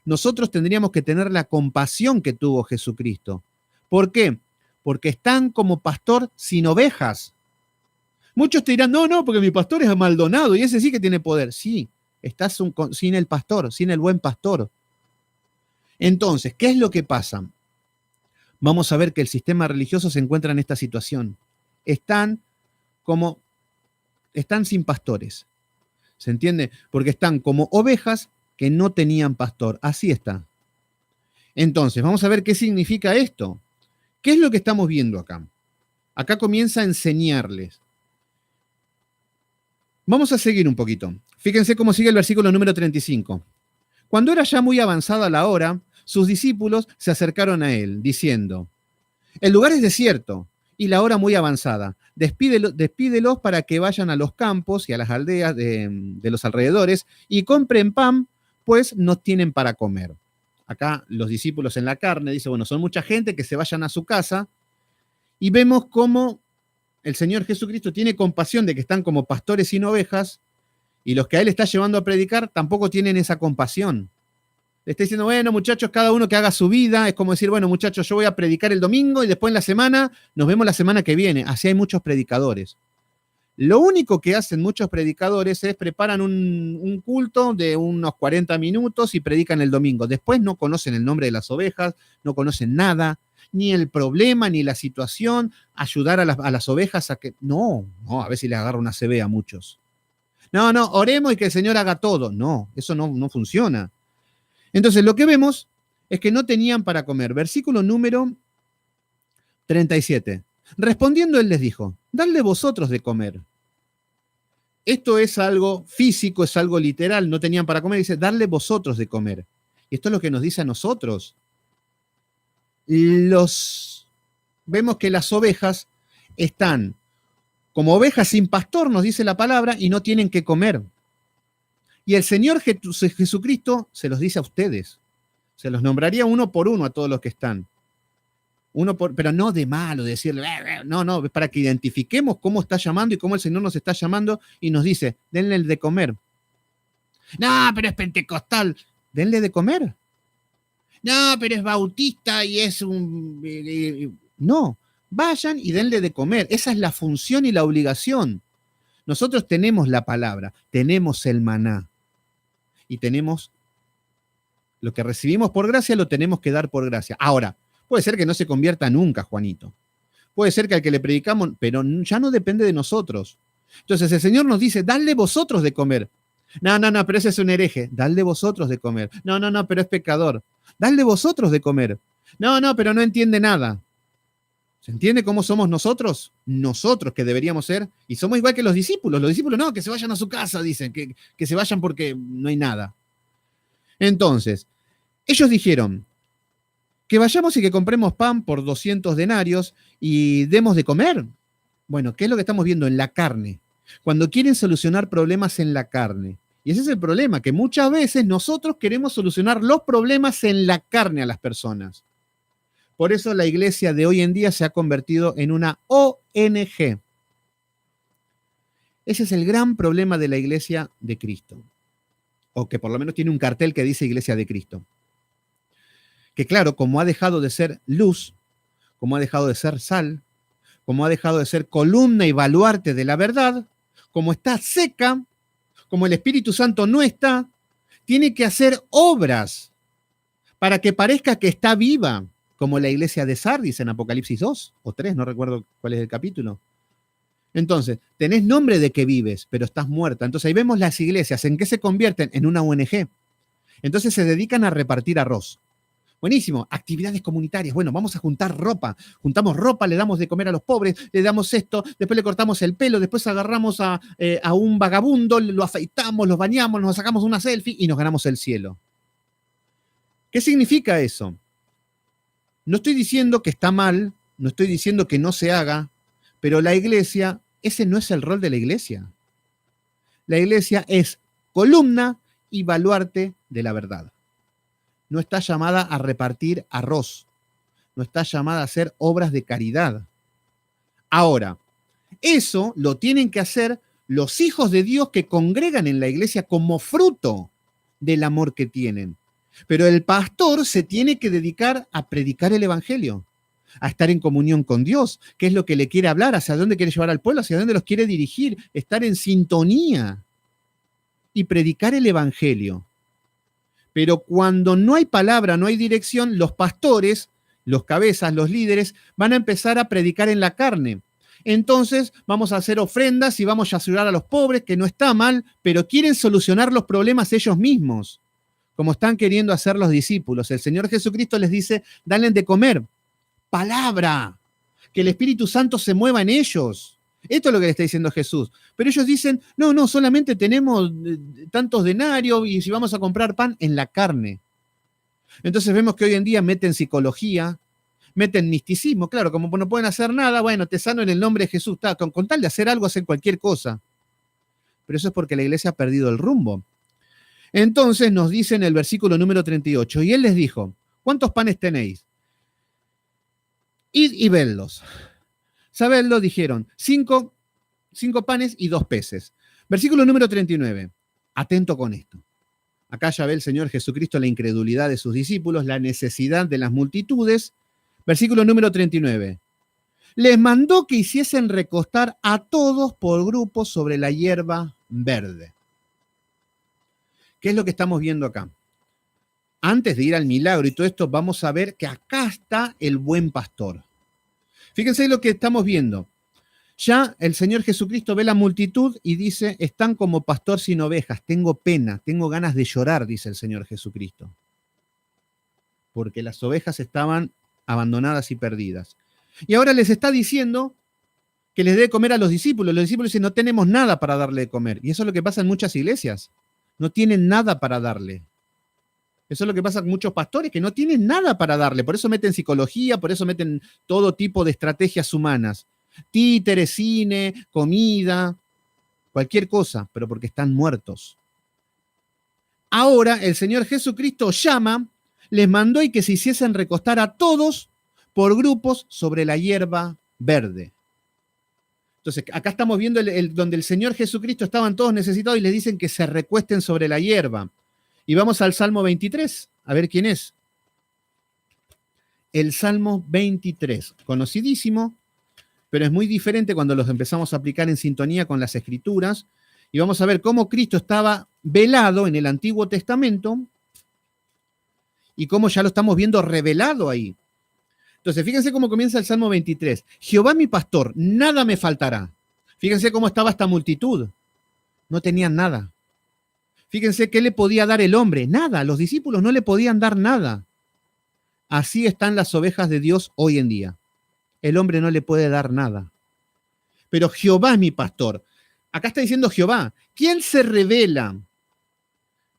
Nosotros tendríamos que tener la compasión que tuvo Jesucristo. ¿Por qué? Porque están como pastor sin ovejas. Muchos te dirán, no, porque mi pastor es Maldonado y ese sí que tiene poder. Sí, estás sin el pastor, sin el buen pastor. Entonces, ¿qué es lo que pasa? Vamos a ver que el sistema religioso se encuentra en esta situación. Están sin pastores. ¿Se entiende? Porque están como ovejas que no tenían pastor. Así está. Entonces, vamos a ver qué significa esto. ¿Qué es lo que estamos viendo acá? Acá comienza a enseñarles. Vamos a seguir un poquito. Fíjense cómo sigue el versículo número 35. Cuando era ya muy avanzada la hora, sus discípulos se acercaron a él, diciendo, el lugar es desierto y la hora muy avanzada. Despídelos para que vayan a los campos y a las aldeas de los alrededores y compren pan, pues no tienen para comer. Acá los discípulos en la carne dicen, bueno, son mucha gente, que se vayan a su casa. Y vemos cómo el Señor Jesucristo tiene compasión de que están como pastores sin ovejas, y los que a Él está llevando a predicar tampoco tienen esa compasión. Le está diciendo, bueno, muchachos, cada uno que haga su vida. Es como decir, bueno, muchachos, yo voy a predicar el domingo y después en la semana nos vemos la semana que viene. Así hay muchos predicadores. Lo único que hacen muchos predicadores es preparan un culto de unos 40 minutos y predican el domingo. Después no conocen el nombre de las ovejas, no conocen nada, ni el problema, ni la situación, ayudar a las ovejas a que... No, a ver si les agarra una CB a muchos. No, oremos y que el Señor haga todo. No, eso no funciona. Entonces, lo que vemos es que no tenían para comer. Versículo número 37. Respondiendo, él les dijo, dadle vosotros de comer. Esto es algo físico, es algo literal, no tenían para comer. Dice, darle vosotros de comer. Y esto es lo que nos dice a nosotros. Vemos que las ovejas están como ovejas sin pastor, nos dice la palabra, y no tienen que comer. Y el Señor Jesucristo se los dice a ustedes. Se los nombraría uno por uno a todos los que están. Pero no de malo, de decirle, no, es para que identifiquemos cómo está llamando y cómo el Señor nos está llamando y nos dice, denle el de comer. No, pero es pentecostal. Denle de comer. No, pero es bautista y es un... No, vayan y denle de comer. Esa es la función y la obligación. Nosotros tenemos la palabra, tenemos el maná y tenemos lo que recibimos por gracia, lo tenemos que dar por gracia. Ahora, puede ser que no se convierta nunca, Juanito. Puede ser que al que le predicamos, pero ya no depende de nosotros. Entonces el Señor nos dice, dadle vosotros de comer. No, pero ese es un hereje. Dadle vosotros de comer. No, pero es pecador. Dadle vosotros de comer. No, pero no entiende nada. ¿Se entiende cómo somos nosotros? Nosotros que deberíamos ser, y somos igual que los discípulos. Los discípulos no, que se vayan a su casa, dicen, que se vayan porque no hay nada. Entonces, ellos dijeron, que vayamos y que compremos pan por 200 denarios y demos de comer. Bueno, ¿qué es lo que estamos viendo en la carne? Cuando quieren solucionar problemas en la carne. Y ese es el problema, que muchas veces nosotros queremos solucionar los problemas en la carne a las personas. Por eso la iglesia de hoy en día se ha convertido en una ONG. Ese es el gran problema de la iglesia de Cristo. O que por lo menos tiene un cartel que dice Iglesia de Cristo. Que claro, como ha dejado de ser luz, como ha dejado de ser sal, como ha dejado de ser columna y baluarte de la verdad, como está seca, como el Espíritu Santo no está, tiene que hacer obras para que parezca que está viva, como la iglesia de Sardis en Apocalipsis 2 o 3, no recuerdo cuál es el capítulo. Entonces, tenés nombre de que vives, pero estás muerta. Entonces ahí vemos las iglesias, ¿en qué se convierten? En una ONG. Entonces se dedican a repartir arroz. Buenísimo, actividades comunitarias. Bueno, vamos a juntar ropa. Juntamos ropa, le damos de comer a los pobres, le damos esto, después le cortamos el pelo, después agarramos a un vagabundo, lo afeitamos, lo bañamos, nos sacamos una selfie y nos ganamos el cielo. ¿Qué significa eso? No estoy diciendo que está mal, no estoy diciendo que no se haga, pero la iglesia, ese no es el rol de la iglesia. La iglesia es columna y baluarte de la verdad. No está llamada a repartir arroz, no está llamada a hacer obras de caridad. Ahora, eso lo tienen que hacer los hijos de Dios que congregan en la iglesia como fruto del amor que tienen. Pero el pastor se tiene que dedicar a predicar el evangelio, a estar en comunión con Dios, qué es lo que le quiere hablar, hacia dónde quiere llevar al pueblo, hacia dónde los quiere dirigir, estar en sintonía y predicar el evangelio. Pero cuando no hay palabra, no hay dirección, los pastores, los cabezas, los líderes, van a empezar a predicar en la carne. Entonces vamos a hacer ofrendas y vamos a ayudar a los pobres, que no está mal, pero quieren solucionar los problemas ellos mismos, como están queriendo hacer los discípulos. El Señor Jesucristo les dice, denle de comer. Palabra, que el Espíritu Santo se mueva en ellos. Esto es lo que le está diciendo Jesús. Pero ellos dicen, no, solamente tenemos tantos denarios y si vamos a comprar pan en la carne. Entonces vemos que hoy en día meten psicología, meten misticismo. Claro, como no pueden hacer nada, bueno, te sano en el nombre de Jesús. Con tal de hacer algo, hacen cualquier cosa. Pero eso es porque la iglesia ha perdido el rumbo. Entonces nos dice en el versículo número 38, y él les dijo, ¿cuántos panes tenéis? Id y vedlos. Sabedlo, dijeron, 5 panes y 2 peces. Versículo número 39. Atento con esto. Acá ya ve el Señor Jesucristo la incredulidad de sus discípulos, la necesidad de las multitudes. Versículo número 39. Les mandó que hiciesen recostar a todos por grupos sobre la hierba verde. ¿Qué es lo que estamos viendo acá? Antes de ir al milagro y todo esto, vamos a ver que acá está el buen pastor. Fíjense lo que estamos viendo. Ya el Señor Jesucristo ve la multitud y dice, están como pastor sin ovejas, tengo pena, tengo ganas de llorar, dice el Señor Jesucristo. Porque las ovejas estaban abandonadas y perdidas. Y ahora les está diciendo que les dé de comer a los discípulos. Los discípulos dicen, no tenemos nada para darle de comer. Y eso es lo que pasa en muchas iglesias. No tienen nada para darle. Eso es lo que pasa con muchos pastores, que no tienen nada para darle. Por eso meten psicología, por eso meten todo tipo de estrategias humanas. Títeres, cine, comida, cualquier cosa, pero porque están muertos. Ahora el Señor Jesucristo llama, les mandó y que se hiciesen recostar a todos por grupos sobre la hierba verde. Entonces, acá estamos viendo donde el Señor Jesucristo estaban todos necesitados y les dicen que se recuesten sobre la hierba. Y vamos al Salmo 23, a ver quién es. El Salmo 23, conocidísimo, pero es muy diferente cuando los empezamos a aplicar en sintonía con las Escrituras. Y vamos a ver cómo Cristo estaba velado en el Antiguo Testamento y cómo ya lo estamos viendo revelado ahí. Entonces, fíjense cómo comienza el Salmo 23. Jehová mi pastor, nada me faltará. Fíjense cómo estaba esta multitud. No tenían nada. Fíjense qué le podía dar el hombre. Nada. Los discípulos no le podían dar nada. Así están las ovejas de Dios hoy en día. El hombre no le puede dar nada. Pero Jehová es mi pastor. Acá está diciendo Jehová. ¿Quién se revela?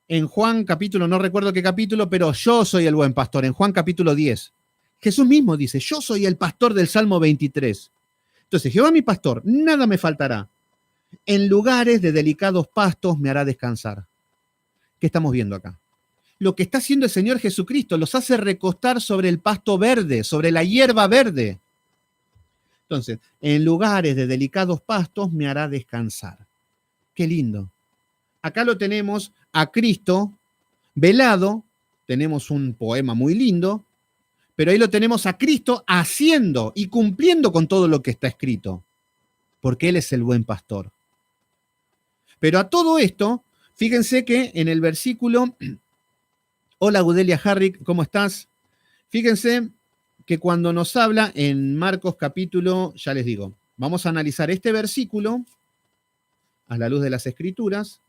En Juan capítulo, no recuerdo qué capítulo, pero yo soy el buen pastor. En Juan capítulo 10. Jesús mismo dice, yo soy el pastor del Salmo 23. Entonces, Jehová mi pastor, nada me faltará. En lugares de delicados pastos me hará descansar. ¿Qué estamos viendo acá? Lo que está haciendo el Señor Jesucristo, los hace recostar sobre el pasto verde, sobre la hierba verde. Entonces, en lugares de delicados pastos me hará descansar. Qué lindo. Acá lo tenemos a Cristo velado, tenemos un poema muy lindo, pero ahí lo tenemos a Cristo haciendo y cumpliendo con todo lo que está escrito, porque Él es el buen pastor. Pero a todo esto, fíjense que en el versículo, hola Gudelia Harrick, ¿cómo estás? Fíjense que cuando nos habla en Marcos capítulo, ya les digo, vamos a analizar este versículo a la luz de las Escrituras.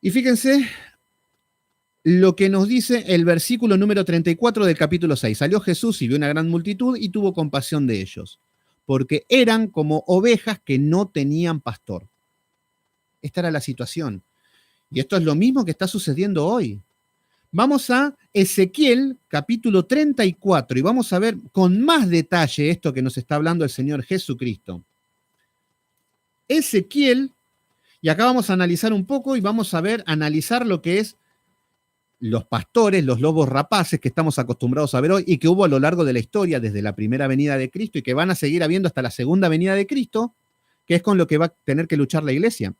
Y fíjense lo que nos dice el versículo número 34 del capítulo 6. Salió Jesús y vio una gran multitud y tuvo compasión de ellos, porque eran como ovejas que no tenían pastor. Esta era la situación. Y esto es lo mismo que está sucediendo hoy. Vamos a Ezequiel capítulo 34 y vamos a ver con más detalle esto que nos está hablando el Señor Jesucristo. Ezequiel, y acá vamos a analizar un poco y vamos a analizar lo que es los pastores, los lobos rapaces que estamos acostumbrados a ver hoy y que hubo a lo largo de la historia desde la primera venida de Cristo y que van a seguir habiendo hasta la segunda venida de Cristo, que es con lo que va a tener que luchar la iglesia.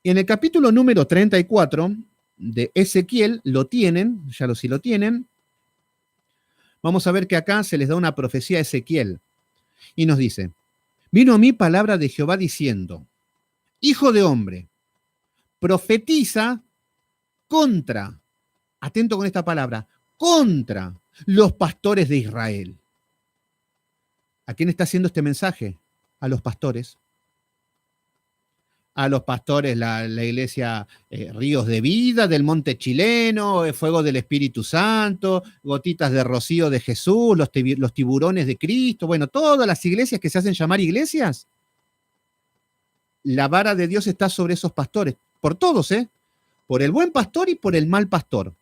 Y en el capítulo número 34 de Ezequiel, si lo tienen, vamos a ver que acá se les da una profecía a Ezequiel y nos dice, vino a mí palabra de Jehová diciendo, hijo de hombre, profetiza contra, atento con esta palabra, contra los pastores de Israel. ¿A quién está haciendo este mensaje? A los pastores. A los pastores, la iglesia Ríos de Vida, del Monte Chileno, Fuego del Espíritu Santo, Gotitas de Rocío de Jesús, los tiburones de Cristo, bueno, todas las iglesias que se hacen llamar iglesias, la vara de Dios está sobre esos pastores, por todos, por el buen pastor y por el mal pastor.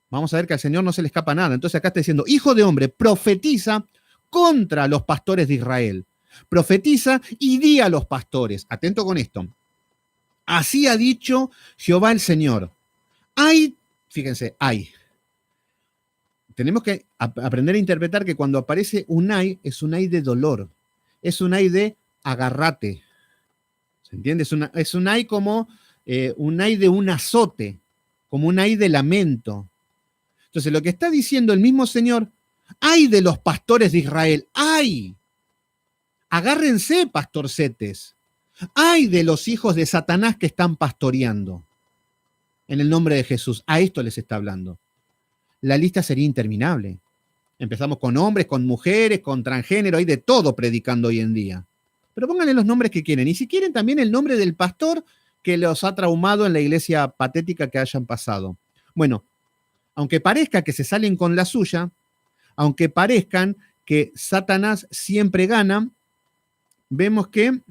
Vamos a ver que al Señor no se le escapa nada. Entonces acá está diciendo, hijo de hombre, profetiza contra los pastores de Israel. Profetiza y di a los pastores. Atento con esto. Así ha dicho Jehová el Señor. Fíjense, tenemos que aprender a interpretar que cuando aparece un ay, es un ay de dolor. Es un ay de agarrate. ¿Se entiende? Es un ay como un ay de un azote, como un ay de lamento. Entonces, lo que está diciendo el mismo Señor, ay de los pastores de Israel, ay. Agárrense, pastorcetes. Ay de los hijos de Satanás que están pastoreando. En el nombre de Jesús, a esto les está hablando. La lista sería interminable. Empezamos con hombres, con mujeres, con transgénero, hay de todo predicando hoy en día. Pero pónganle los nombres que quieren. Y si quieren también el nombre del pastor que los ha traumado en la iglesia patética que hayan pasado. Bueno, aunque parezca que se salen con la suya, aunque parezcan que Satanás siempre gana, vemos que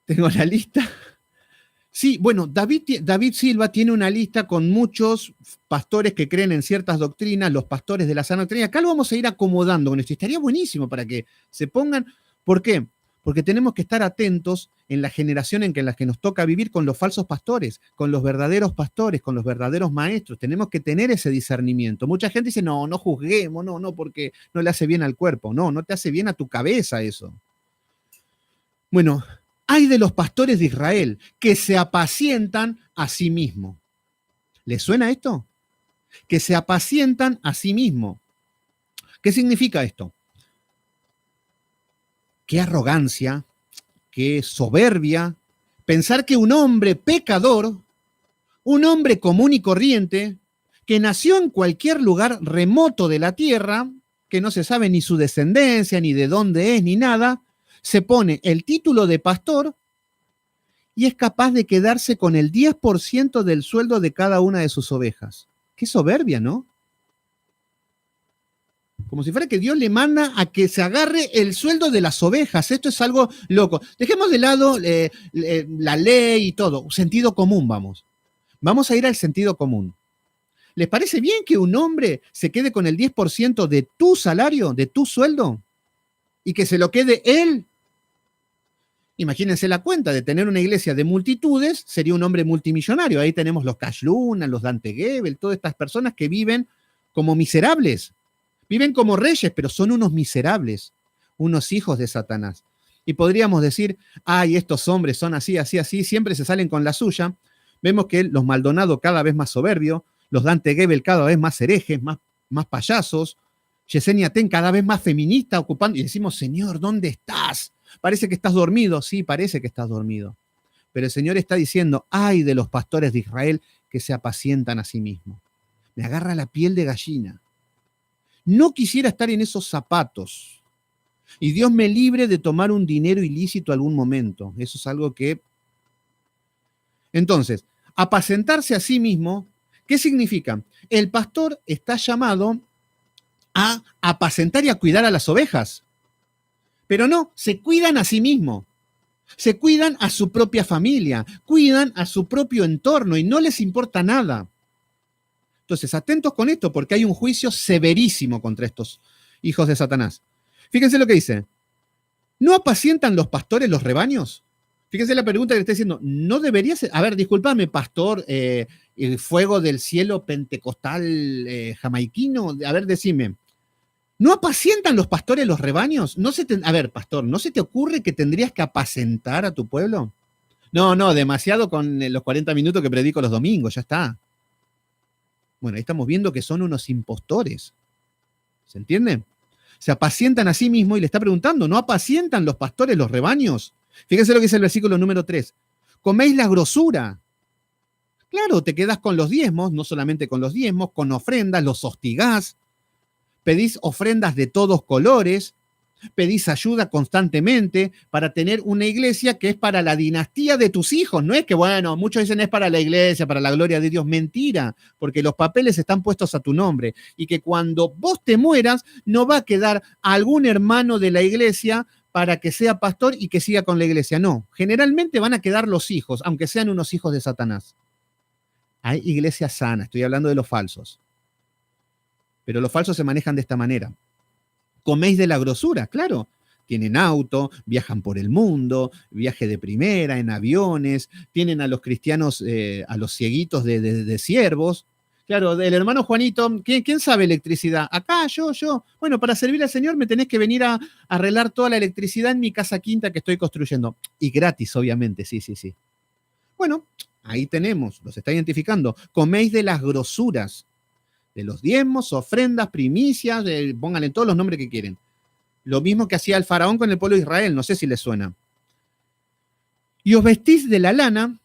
tengo la lista. Sí, bueno, David Silva tiene una lista con muchos pastores que creen en ciertas doctrinas, los pastores de la sana doctrina. Acá lo vamos a ir acomodando con esto. Estaría buenísimo para que se pongan. ¿Por qué? Porque tenemos que estar atentos en la generación en la que nos toca vivir con los falsos pastores, con los verdaderos pastores, con los verdaderos maestros. Tenemos que tener ese discernimiento. Mucha gente dice, no juzguemos, no, porque no le hace bien al cuerpo. No te hace bien a tu cabeza eso. Bueno, hay de los pastores de Israel que se apacientan a sí mismos. ¿Les suena esto? Que se apacientan a sí mismos. ¿Qué significa esto? Qué arrogancia, qué soberbia, pensar que un hombre pecador, un hombre común y corriente, que nació en cualquier lugar remoto de la tierra, que no se sabe ni su descendencia, ni de dónde es, ni nada, se pone el título de pastor y es capaz de quedarse con el 10% del sueldo de cada una de sus ovejas. Qué soberbia, ¿no? Como si fuera que Dios le manda a que se agarre el sueldo de las ovejas. Esto es algo loco. Dejemos de lado la ley y todo. Sentido común, vamos. Vamos a ir al sentido común. ¿Les parece bien que un hombre se quede con el 10% de tu salario, de tu sueldo? Y que se lo quede él. Imagínense la cuenta de tener una iglesia de multitudes, sería un hombre multimillonario. Ahí tenemos los Cash Luna, los Dante Gebel, todas estas personas que viven como miserables. Viven como reyes, pero son unos miserables, unos hijos de Satanás. Y podríamos decir, ay, estos hombres son así, siempre se salen con la suya. Vemos que los Maldonado cada vez más soberbios, los Dante Gebel cada vez más herejes, más payasos, Yesenia Ten cada vez más feminista, ocupando, y decimos, Señor, ¿dónde estás? Parece que estás dormido. Sí, parece que estás dormido. Pero el Señor está diciendo, ay de los pastores de Israel que se apacientan a sí mismos. Me agarra la piel de gallina. No quisiera estar en esos zapatos. Y Dios me libre de tomar un dinero ilícito algún momento. Eso es algo que... Entonces, apacentarse a sí mismo, ¿qué significa? El pastor está llamado a apacentar y a cuidar a las ovejas. Pero no, se cuidan a sí mismo. Se cuidan a su propia familia, cuidan a su propio entorno y no les importa nada. Entonces, atentos con esto porque hay un juicio severísimo contra estos hijos de Satanás. Fíjense lo que dice. ¿No apacientan los pastores los rebaños? Fíjense la pregunta que le está diciendo. ¿No debería ser? A ver, discúlpame, pastor, el fuego del cielo pentecostal jamaiquino. A ver, decime. ¿No apacientan los pastores los rebaños? A ver, pastor, ¿no se te ocurre que tendrías que apacentar a tu pueblo? No, demasiado con los 40 minutos que predico los domingos, ya está. Bueno, ahí estamos viendo que son unos impostores. ¿Se entiende? Se apacientan a sí mismos y le está preguntando, ¿no apacientan los pastores los rebaños? Fíjense lo que dice el versículo número 3. Coméis la grosura. Claro, te quedas con los diezmos, no solamente con los diezmos, con ofrendas, los hostigás. Pedís ofrendas de todos colores, pedís ayuda constantemente para tener una iglesia que es para la dinastía de tus hijos. No es que, bueno, muchos dicen es para la iglesia, para la gloria de Dios. Mentira, porque los papeles están puestos a tu nombre y que cuando vos te mueras no va a quedar algún hermano de la iglesia para que sea pastor y que siga con la iglesia. No, generalmente van a quedar los hijos, aunque sean unos hijos de Satanás. Hay iglesias sanas, estoy hablando de los falsos. Pero los falsos se manejan de esta manera. Coméis de la grosura, claro. Tienen auto, viajan por el mundo, viaje de primera, en aviones, tienen a los cristianos, a los cieguitos de siervos. Claro, el hermano Juanito, ¿quién sabe electricidad? Acá, yo. Bueno, para servir al Señor me tenés que venir a arreglar toda la electricidad en mi casa quinta que estoy construyendo. Y gratis, obviamente, sí. Bueno, ahí tenemos, los está identificando. Coméis de las grosuras, de los diezmos, ofrendas, primicias, pónganle todos los nombres que quieren. Lo mismo que hacía el faraón con el pueblo de Israel, no sé si les suena. Y os vestís de la lana,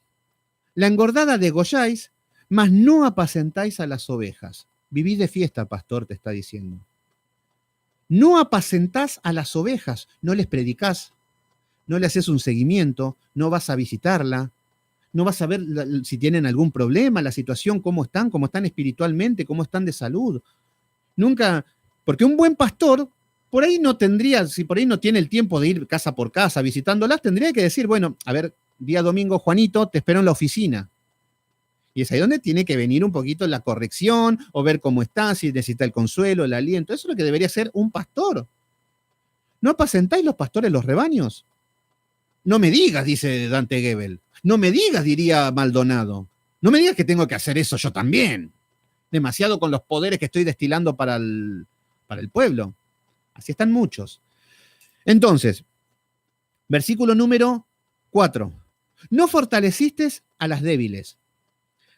la engordada degolláis, mas no apacentáis a las ovejas. Vivís de fiesta, pastor, te está diciendo. No apacentás a las ovejas, no les predicás, no le haces un seguimiento, no vas a visitarla, no vas a ver si tienen algún problema, la situación, cómo están espiritualmente, cómo están de salud. Nunca, porque un buen pastor, por ahí no tendría, si por ahí no tiene el tiempo de ir casa por casa visitándolas, tendría que decir, bueno, a ver, día domingo, Juanito, te espero en la oficina. Y es ahí donde tiene que venir un poquito la corrección, o ver cómo está, si necesita el consuelo, el aliento. Eso es lo que debería ser un pastor. ¿No apacentáis los pastores los rebaños? No me digas, dice Dante Gebel. No me digas, diría Maldonado. No me digas que tengo que hacer eso yo también. Demasiado con los poderes que estoy destilando para el pueblo. Así están muchos. Entonces, versículo número 4. No fortaleciste a las débiles.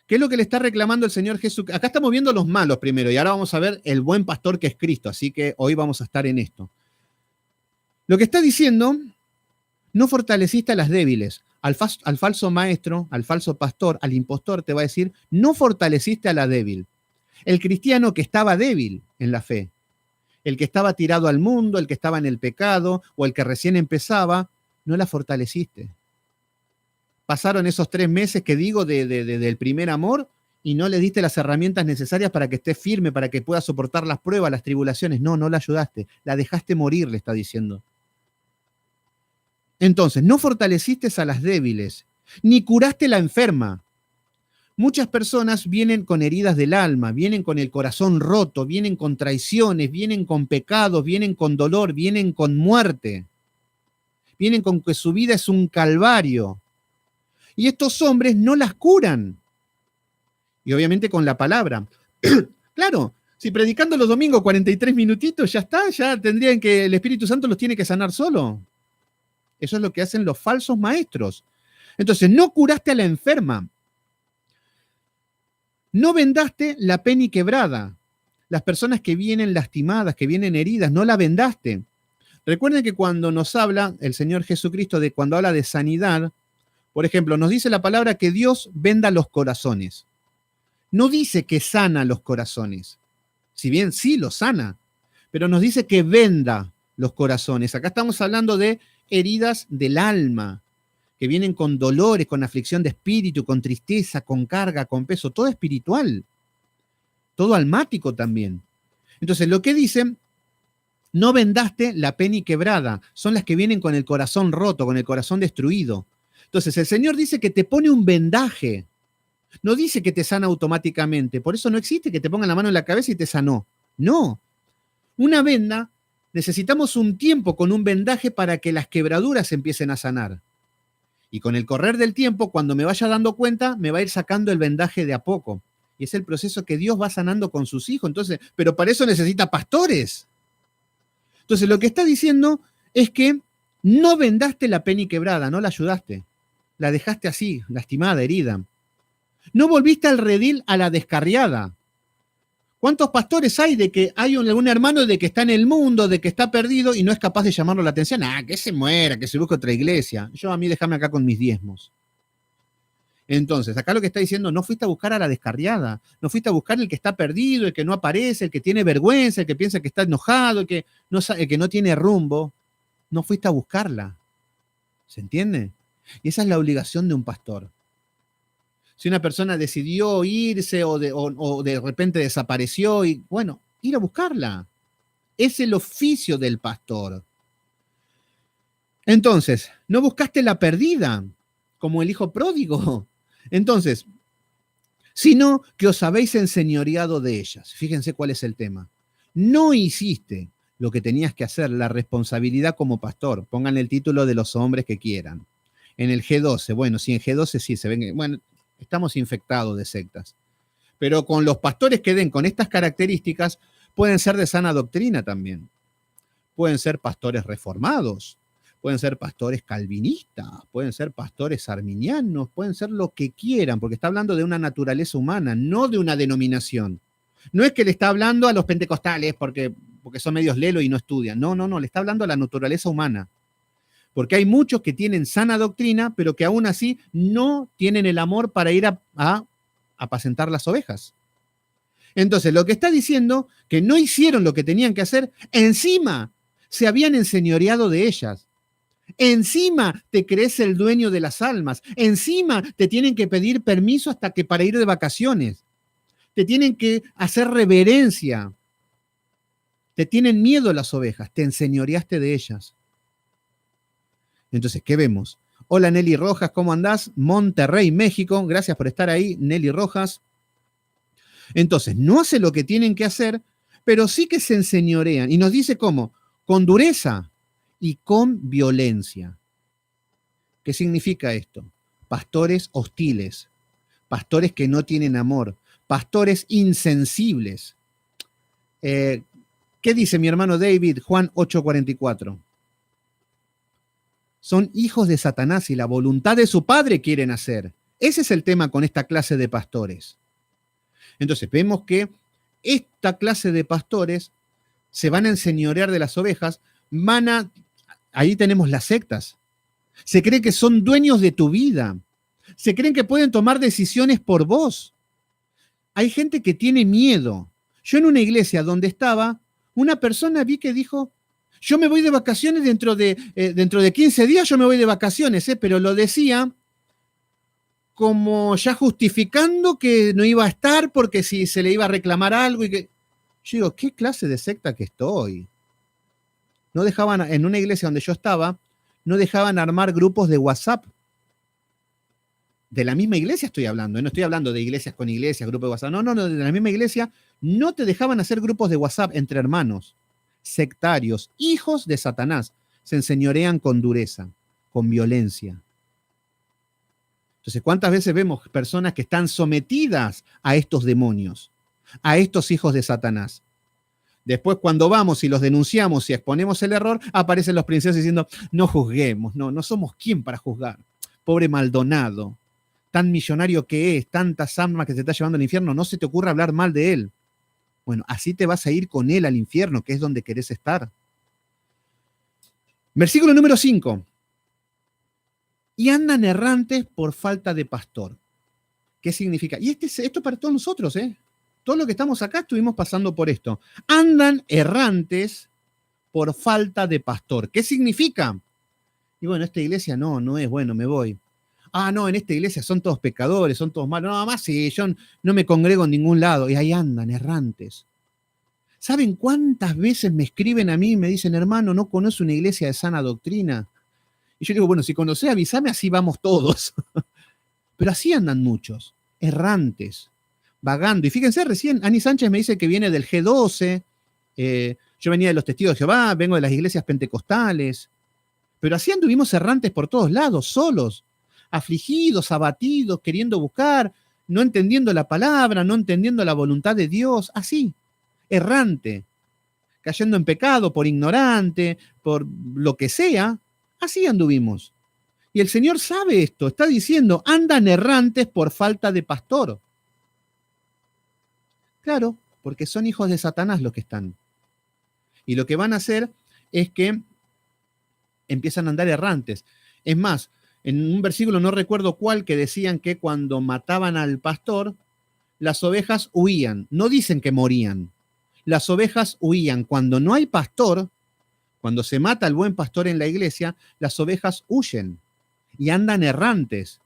¿Qué es lo que le está reclamando el Señor Jesús? Acá estamos viendo los malos primero y ahora vamos a ver el buen pastor que es Cristo. Así que hoy vamos a estar en esto. Lo que está diciendo, no fortaleciste a las débiles. Al falso maestro, al falso pastor, al impostor te va a decir, no fortaleciste a la débil. El cristiano que estaba débil en la fe, el que estaba tirado al mundo, el que estaba en el pecado o el que recién empezaba, no la fortaleciste. Pasaron esos 3 meses que digo del primer amor y no le diste las herramientas necesarias para que esté firme, para que pueda soportar las pruebas, las tribulaciones. No la ayudaste, la dejaste morir, le está diciendo. Entonces, no fortaleciste a las débiles, ni curaste la enferma. Muchas personas vienen con heridas del alma, vienen con el corazón roto, vienen con traiciones, vienen con pecados, vienen con dolor, vienen con muerte. Vienen con que su vida es un calvario. Y estos hombres no las curan. Y obviamente con la palabra. Claro, si predicando los domingos 43 minutitos ya está, ya tendrían que el Espíritu Santo los tiene que sanar solo. Eso es lo que hacen los falsos maestros. Entonces, no curaste a la enferma. No vendaste la peniquebrada. Las personas que vienen lastimadas, que vienen heridas, no la vendaste. Recuerden que cuando nos habla el Señor Jesucristo, cuando habla de sanidad, por ejemplo, nos dice la palabra que Dios venda los corazones. No dice que sana los corazones. Si bien sí los sana, pero nos dice que venda. los corazones. Acá estamos hablando de heridas del alma, que vienen con dolores, con aflicción de espíritu, con tristeza, con carga, con peso, todo espiritual, todo almático también. Entonces, lo que dicen, no vendaste la peni quebrada, son las que vienen con el corazón roto, con el corazón destruido. Entonces, el Señor dice que te pone un vendaje, no dice que te sana automáticamente, por eso no existe que te pongan la mano en la cabeza y te sanó. No, una venda, necesitamos un tiempo con un vendaje para que las quebraduras empiecen a sanar. Y con el correr del tiempo, cuando me vaya dando cuenta, me va a ir sacando el vendaje de a poco. Y es el proceso que Dios va sanando con sus hijos. Entonces, pero para eso necesita pastores. Entonces, lo que está diciendo es que no vendaste la peni quebrada, no la ayudaste. La dejaste así, lastimada, herida. No volviste al redil a la descarriada. ¿Cuántos pastores hay de que hay algún hermano de que está en el mundo, de que está perdido y no es capaz de llamarlo la atención? Ah, que se muera, que se busque otra iglesia. A mí déjame acá con mis diezmos. Entonces, acá lo que está diciendo, no fuiste a buscar a la descarriada, no fuiste a buscar el que está perdido, el que no aparece, el que tiene vergüenza, el que piensa que está enojado, el que no tiene rumbo. No fuiste a buscarla. ¿Se entiende? Y esa es la obligación de un pastor. Si una persona decidió irse o de repente desapareció, y bueno, ir a buscarla. Es el oficio del pastor. Entonces, no buscaste la perdida, como el hijo pródigo. Entonces, sino que os habéis enseñoreado de ellas. Fíjense cuál es el tema. No hiciste lo que tenías que hacer, la responsabilidad como pastor. Pongan el título de los hombres que quieran. En el G12, bueno, sí, en G12 sí se ven, bueno, estamos infectados de sectas. Pero con los pastores que den con estas características, pueden ser de sana doctrina también. Pueden ser pastores reformados, pueden ser pastores calvinistas, pueden ser pastores arminianos, pueden ser lo que quieran, porque está hablando de una naturaleza humana, no de una denominación. No es que le está hablando a los pentecostales porque son medios lelos y no estudian. No, le está hablando a la naturaleza humana. Porque hay muchos que tienen sana doctrina, pero que aún así no tienen el amor para ir a apacentar las ovejas. Entonces, lo que está diciendo, que no hicieron lo que tenían que hacer, encima se habían enseñoreado de ellas. Encima te crees el dueño de las almas. Encima te tienen que pedir permiso hasta que para ir de vacaciones. Te tienen que hacer reverencia. Te tienen miedo las ovejas. Te enseñoreaste de ellas. Entonces, ¿qué vemos? Hola Nelly Rojas, ¿cómo andás? Monterrey, México. Gracias por estar ahí, Nelly Rojas. Entonces, no hace lo que tienen que hacer, pero sí que se enseñorean. Y nos dice cómo, con dureza y con violencia. ¿Qué significa esto? Pastores hostiles, pastores que no tienen amor, pastores insensibles. ¿Qué dice mi hermano David? Juan 8:44. Son hijos de Satanás y la voluntad de su padre quieren hacer. Ese es el tema con esta clase de pastores. Entonces, vemos que esta clase de pastores se van a enseñorear de las ovejas, ahí tenemos las sectas. Se creen que son dueños de tu vida. Se creen que pueden tomar decisiones por vos. Hay gente que tiene miedo. Yo en una iglesia donde estaba, una persona vi que dijo, yo me voy de vacaciones dentro de 15 días, yo me voy de vacaciones, pero lo decía como ya justificando que no iba a estar porque si se le iba a reclamar algo. Yo digo, ¿qué clase de secta que estoy? No dejaban, en una iglesia donde yo estaba, no dejaban armar grupos de WhatsApp. De la misma iglesia estoy hablando, no estoy hablando de iglesias con iglesias, grupos de WhatsApp. No, de la misma iglesia no te dejaban hacer grupos de WhatsApp entre hermanos. Sectarios, hijos de Satanás, se enseñorean con dureza, con violencia. Entonces, ¿cuántas veces vemos personas que están sometidas a estos demonios, a estos hijos de Satanás? Después, cuando vamos y los denunciamos y exponemos el error, aparecen los princesos diciendo, no juzguemos, no somos quien para juzgar. Pobre Maldonado, tan millonario que es, tantas almas que se está llevando al infierno, no se te ocurra hablar mal de él. Bueno, así te vas a ir con él al infierno, que es donde querés estar. Versículo número 5. Y andan errantes por falta de pastor. ¿Qué significa? Y esto para todos nosotros, Todos los que estamos acá estuvimos pasando por esto. Andan errantes por falta de pastor. ¿Qué significa? Y bueno, esta iglesia no es, bueno, me voy. Ah, no, en esta iglesia son todos pecadores, son todos malos. No, más sí, yo no me congrego en ningún lado. Y ahí andan, errantes. ¿Saben cuántas veces me escriben a mí y me dicen, hermano, no conoce una iglesia de sana doctrina? Y yo digo, bueno, si conocés, avísame, así vamos todos. Pero así andan muchos, errantes, vagando. Y fíjense, recién Ani Sánchez me dice que viene del G12, yo venía de los Testigos de Jehová, vengo de las iglesias pentecostales, pero así anduvimos errantes por todos lados, solos, afligidos, abatidos, queriendo buscar, no entendiendo la palabra, no entendiendo la voluntad de Dios, así, errante, cayendo en pecado por ignorante, por lo que sea, así anduvimos. Y el Señor sabe esto, está diciendo, andan errantes por falta de pastor. Claro, porque son hijos de Satanás los que están. Y lo que van a hacer es que empiezan a andar errantes. Es más, en un versículo no recuerdo cuál, que decían que cuando mataban al pastor, las ovejas huían. No dicen que morían. Las ovejas huían. Cuando no hay pastor, cuando se mata al buen pastor en la iglesia, las ovejas huyen y andan errantes.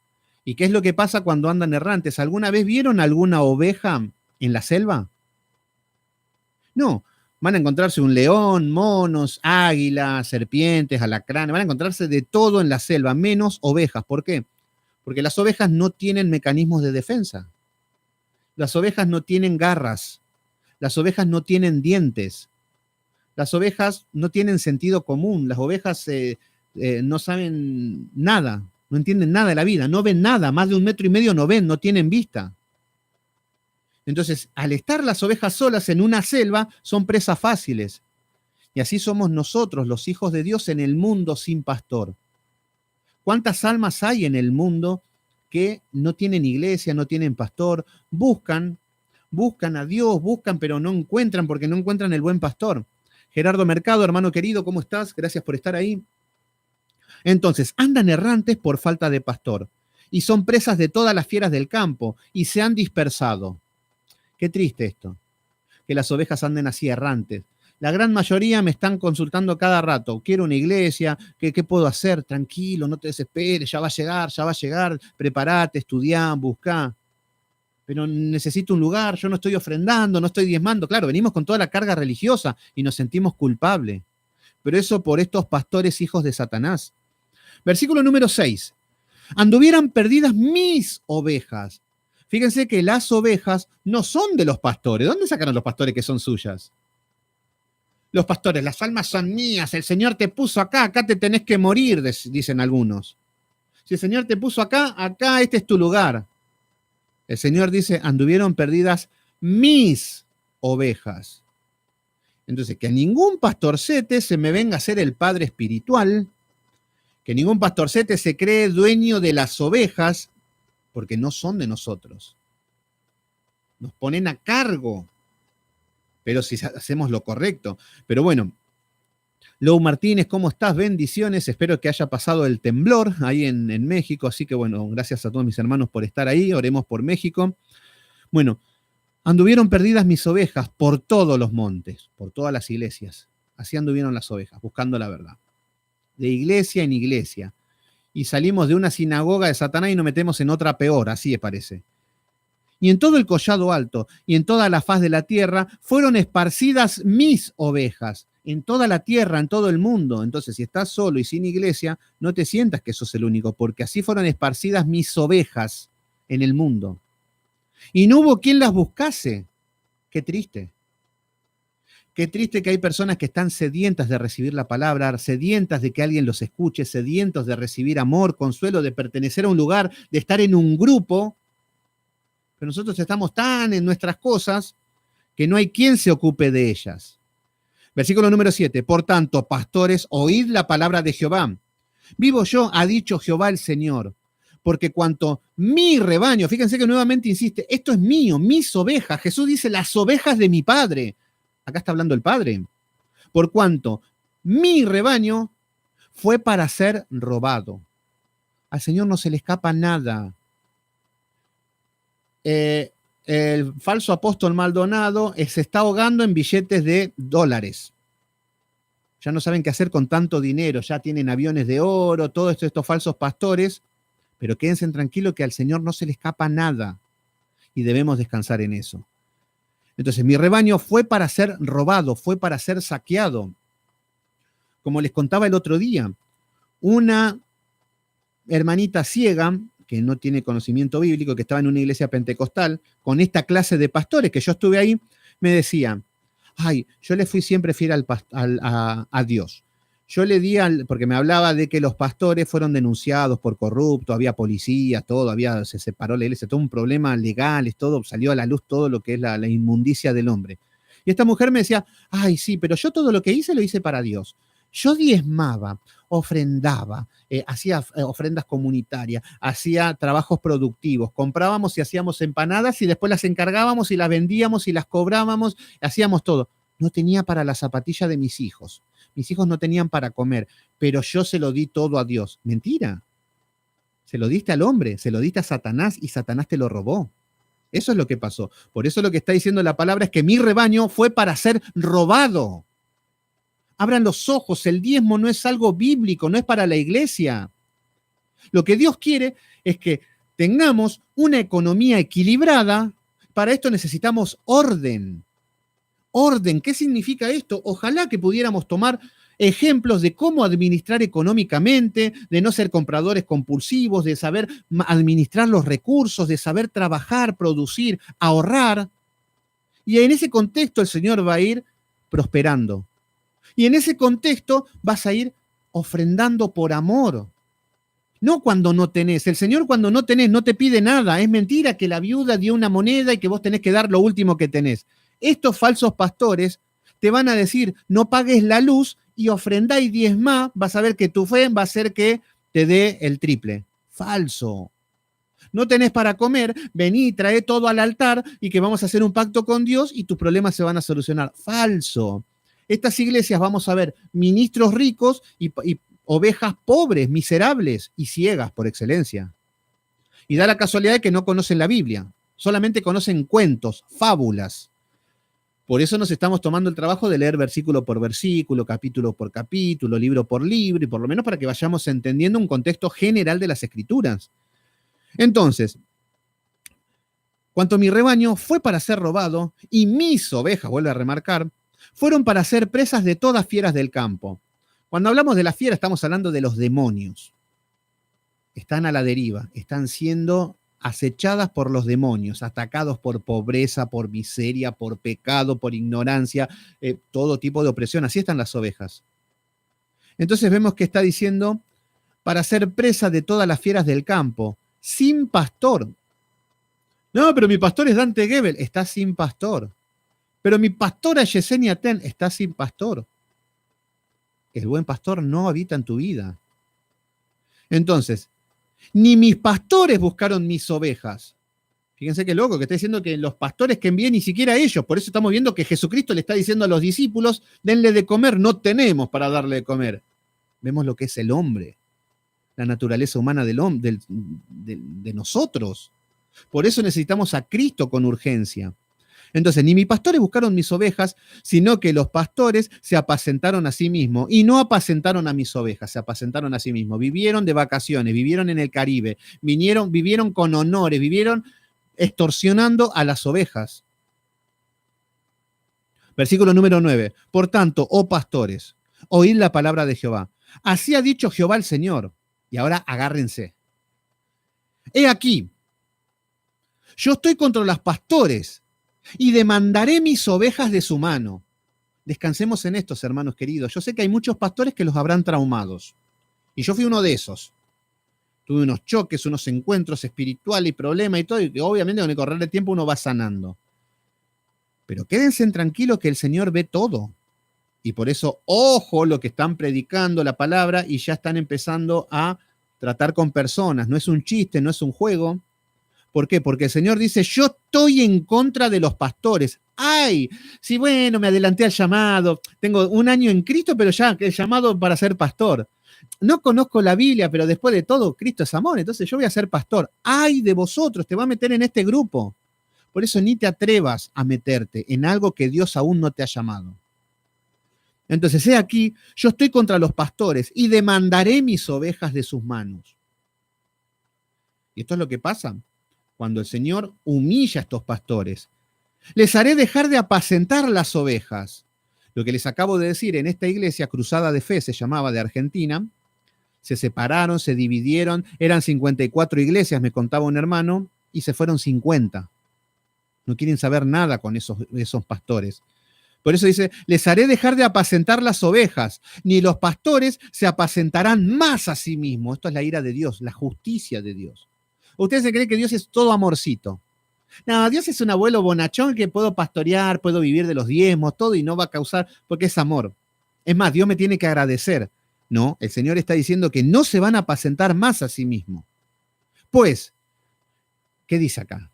¿Y qué es lo que pasa cuando andan errantes? ¿Alguna vez vieron alguna oveja en la selva? No, van a encontrarse un león, monos, águilas, serpientes, alacranes, van a encontrarse de todo en la selva, menos ovejas. ¿Por qué? Porque las ovejas no tienen mecanismos de defensa. Las ovejas no tienen garras. Las ovejas no tienen dientes. Las ovejas no tienen sentido común. Las ovejas no saben nada, no entienden nada de la vida, no ven nada, más de 1,5 metros no ven, no tienen vista. Entonces, al estar las ovejas solas en una selva, son presas fáciles. Y así somos nosotros, los hijos de Dios, en el mundo sin pastor. ¿Cuántas almas hay en el mundo que no tienen iglesia, no tienen pastor? Buscan a Dios, buscan, pero no encuentran porque no encuentran el buen pastor. Gerardo Mercado, hermano querido, ¿cómo estás? Gracias por estar ahí. Entonces, andan errantes por falta de pastor y son presas de todas las fieras del campo y se han dispersado. Qué triste esto, que las ovejas anden así errantes. La gran mayoría me están consultando cada rato. Quiero una iglesia, ¿qué puedo hacer? Tranquilo, no te desesperes, ya va a llegar, prepárate, estudiá, buscá. Pero necesito un lugar, yo no estoy ofrendando, no estoy diezmando. Claro, venimos con toda la carga religiosa y nos sentimos culpables. Pero eso por estos pastores hijos de Satanás. Versículo número 6. Anduvieran perdidas mis ovejas. Fíjense que las ovejas no son de los pastores. ¿Dónde sacaron los pastores que son suyas? Los pastores, las almas son mías, el Señor te puso acá, acá te tenés que morir, dicen algunos. Si el Señor te puso acá, acá este es tu lugar. El Señor dice, anduvieron perdidas mis ovejas. Entonces, que ningún pastorcete se me venga a ser el padre espiritual, que ningún pastorcete se cree dueño de las ovejas, porque no son de nosotros. Nos ponen a cargo, pero si hacemos lo correcto. Pero bueno, Lou Martínez, ¿cómo estás? Bendiciones, espero que haya pasado el temblor ahí en México, así que bueno, gracias a todos mis hermanos por estar ahí, oremos por México. Bueno, anduvieron perdidas mis ovejas por todos los montes, por todas las iglesias, así anduvieron las ovejas, buscando la verdad. De iglesia en iglesia. Y salimos de una sinagoga de Satanás y nos metemos en otra peor, así parece. Y en todo el collado alto y en toda la faz de la tierra fueron esparcidas mis ovejas, en toda la tierra, en todo el mundo. Entonces, si estás solo y sin iglesia, no te sientas que sos el único, porque así fueron esparcidas mis ovejas en el mundo. Y no hubo quien las buscase. Qué triste. Qué triste que hay personas que están sedientas de recibir la palabra, sedientas de que alguien los escuche, sedientos de recibir amor, consuelo, de pertenecer a un lugar, de estar en un grupo. Pero nosotros estamos tan en nuestras cosas que no hay quien se ocupe de ellas. Versículo número 7. Por tanto, pastores, oíd la palabra de Jehová. Vivo yo, ha dicho Jehová el Señor, porque cuanto mi rebaño, fíjense que nuevamente insiste, esto es mío, mis ovejas. Jesús dice, las ovejas de mi Padre. Acá está hablando el Padre. Por cuanto mi rebaño fue para ser robado. Al Señor no se le escapa nada. El falso apóstol Maldonado se está ahogando en billetes de dólares. Ya no saben qué hacer con tanto dinero, ya tienen aviones de oro, todos estos falsos pastores, pero quédense tranquilos que al Señor no se le escapa nada y debemos descansar en eso. Entonces, mi rebaño fue para ser robado, fue para ser saqueado. Como les contaba el otro día, una hermanita ciega, que no tiene conocimiento bíblico, que estaba en una iglesia pentecostal, con esta clase de pastores, que yo estuve ahí, me decía, ay, yo le fui siempre fiel a Dios. Yo le di porque me hablaba de que los pastores fueron denunciados por corruptos, había policía, todo, se separó la iglesia, todo un problema legal, todo, salió a la luz todo lo que es la inmundicia del hombre. Y esta mujer me decía, ay, sí, pero yo todo lo que hice lo hice para Dios. Yo diezmaba, ofrendaba, hacía ofrendas comunitarias, hacía trabajos productivos, comprábamos y hacíamos empanadas y después las encargábamos y las vendíamos y las cobrábamos, hacíamos todo. No tenía para la zapatilla de mis hijos no tenían para comer, pero yo se lo di todo a Dios. Mentira. Se lo diste al hombre, se lo diste a Satanás y Satanás te lo robó. Eso es lo que pasó. Por eso lo que está diciendo la palabra es que mi rebaño fue para ser robado. Abran los ojos, el diezmo no es algo bíblico, no es para la iglesia. Lo que Dios quiere es que tengamos una economía equilibrada. Para esto necesitamos orden. Orden, ¿qué significa esto? Ojalá que pudiéramos tomar ejemplos de cómo administrar económicamente, de no ser compradores compulsivos, de saber administrar los recursos, de saber trabajar, producir, ahorrar. Y en ese contexto el Señor va a ir prosperando. Y en ese contexto vas a ir ofrendando por amor. No cuando no tenés. El Señor cuando no tenés no te pide nada. Es mentira que la viuda dio una moneda y que vos tenés que dar lo último que tenés. Estos falsos pastores te van a decir, no pagues la luz y ofrendá y diezmá, vas a ver que tu fe va a hacer que te dé el triple. Falso. No tenés para comer, vení, trae todo al altar y que vamos a hacer un pacto con Dios y tus problemas se van a solucionar. Falso. Estas iglesias vamos a ver ministros ricos y ovejas pobres, miserables y ciegas por excelencia. Y da la casualidad de que no conocen la Biblia, solamente conocen cuentos, fábulas. Por eso nos estamos tomando el trabajo de leer versículo por versículo, capítulo por capítulo, libro por libro, y por lo menos para que vayamos entendiendo un contexto general de las Escrituras. Entonces, cuanto mi rebaño fue para ser robado, y mis ovejas, vuelve a remarcar, fueron para ser presas de todas fieras del campo. Cuando hablamos de las fieras, estamos hablando de los demonios. Están a la deriva, están siendo acechadas por los demonios, atacados por pobreza, por miseria, por pecado, por ignorancia, todo tipo de opresión. Así están las ovejas. Entonces vemos que está diciendo, para ser presa de todas las fieras del campo, sin pastor. No, pero mi pastor es Dante Gebel, está sin pastor. Pero mi pastora Yesenia Ten está sin pastor. El buen pastor no habita en tu vida. Entonces, ni mis pastores buscaron mis ovejas. Fíjense qué loco, que está diciendo que los pastores que envíen ni siquiera ellos. Por eso estamos viendo que Jesucristo le está diciendo a los discípulos, denle de comer, no tenemos para darle de comer. Vemos lo que es el hombre, la naturaleza humana de nosotros. Por eso necesitamos a Cristo con urgencia. Entonces, ni mis pastores buscaron mis ovejas, sino que los pastores se apacentaron a sí mismos y no apacentaron a mis ovejas, se apacentaron a sí mismos. Vivieron de vacaciones, vivieron en el Caribe, vivieron con honores, vivieron extorsionando a las ovejas. Versículo número 9. Por tanto, oh pastores, oíd la palabra de Jehová. Así ha dicho Jehová el Señor. Y ahora agárrense. He aquí, yo estoy contra los pastores y demandaré mis ovejas de su mano. Descansemos en estos, hermanos queridos. Yo sé que hay muchos pastores que los habrán traumados. Y yo fui uno de esos. Tuve unos choques, unos encuentros espirituales y problemas y todo, y que obviamente con el correr del tiempo uno va sanando. Pero quédense tranquilos que el Señor ve todo. Y por eso, ojo lo que están predicando la palabra y ya están empezando a tratar con personas. No es un chiste, no es un juego. ¿Por qué? Porque el Señor dice, yo estoy en contra de los pastores. ¡Ay! Sí, bueno, me adelanté al llamado. Tengo un año en Cristo, pero ya el llamado para ser pastor. No conozco la Biblia, pero después de todo, Cristo es amor. Entonces yo voy a ser pastor. ¡Ay de vosotros! Te va a meter en este grupo. Por eso ni te atrevas a meterte en algo que Dios aún no te ha llamado. Entonces, he aquí, yo estoy contra los pastores y demandaré mis ovejas de sus manos. Y esto es lo que pasa cuando el Señor humilla a estos pastores. Les haré dejar de apacentar las ovejas. Lo que les acabo de decir en esta iglesia, Cruzada de Fe se llamaba, de Argentina, se separaron, se dividieron, eran 54 iglesias, me contaba un hermano, y se fueron 50. No quieren saber nada con esos pastores. Por eso dice, les haré dejar de apacentar las ovejas, ni los pastores se apacentarán más a sí mismos. Esto es la ira de Dios, la justicia de Dios. ¿Ustedes se creen que Dios es todo amorcito? No, Dios es un abuelo bonachón que puedo pastorear, puedo vivir de los diezmos, todo, y no va a causar, porque es amor. Es más, Dios me tiene que agradecer. No, el Señor está diciendo que no se van a apacentar más a sí mismos. Pues, ¿qué dice acá?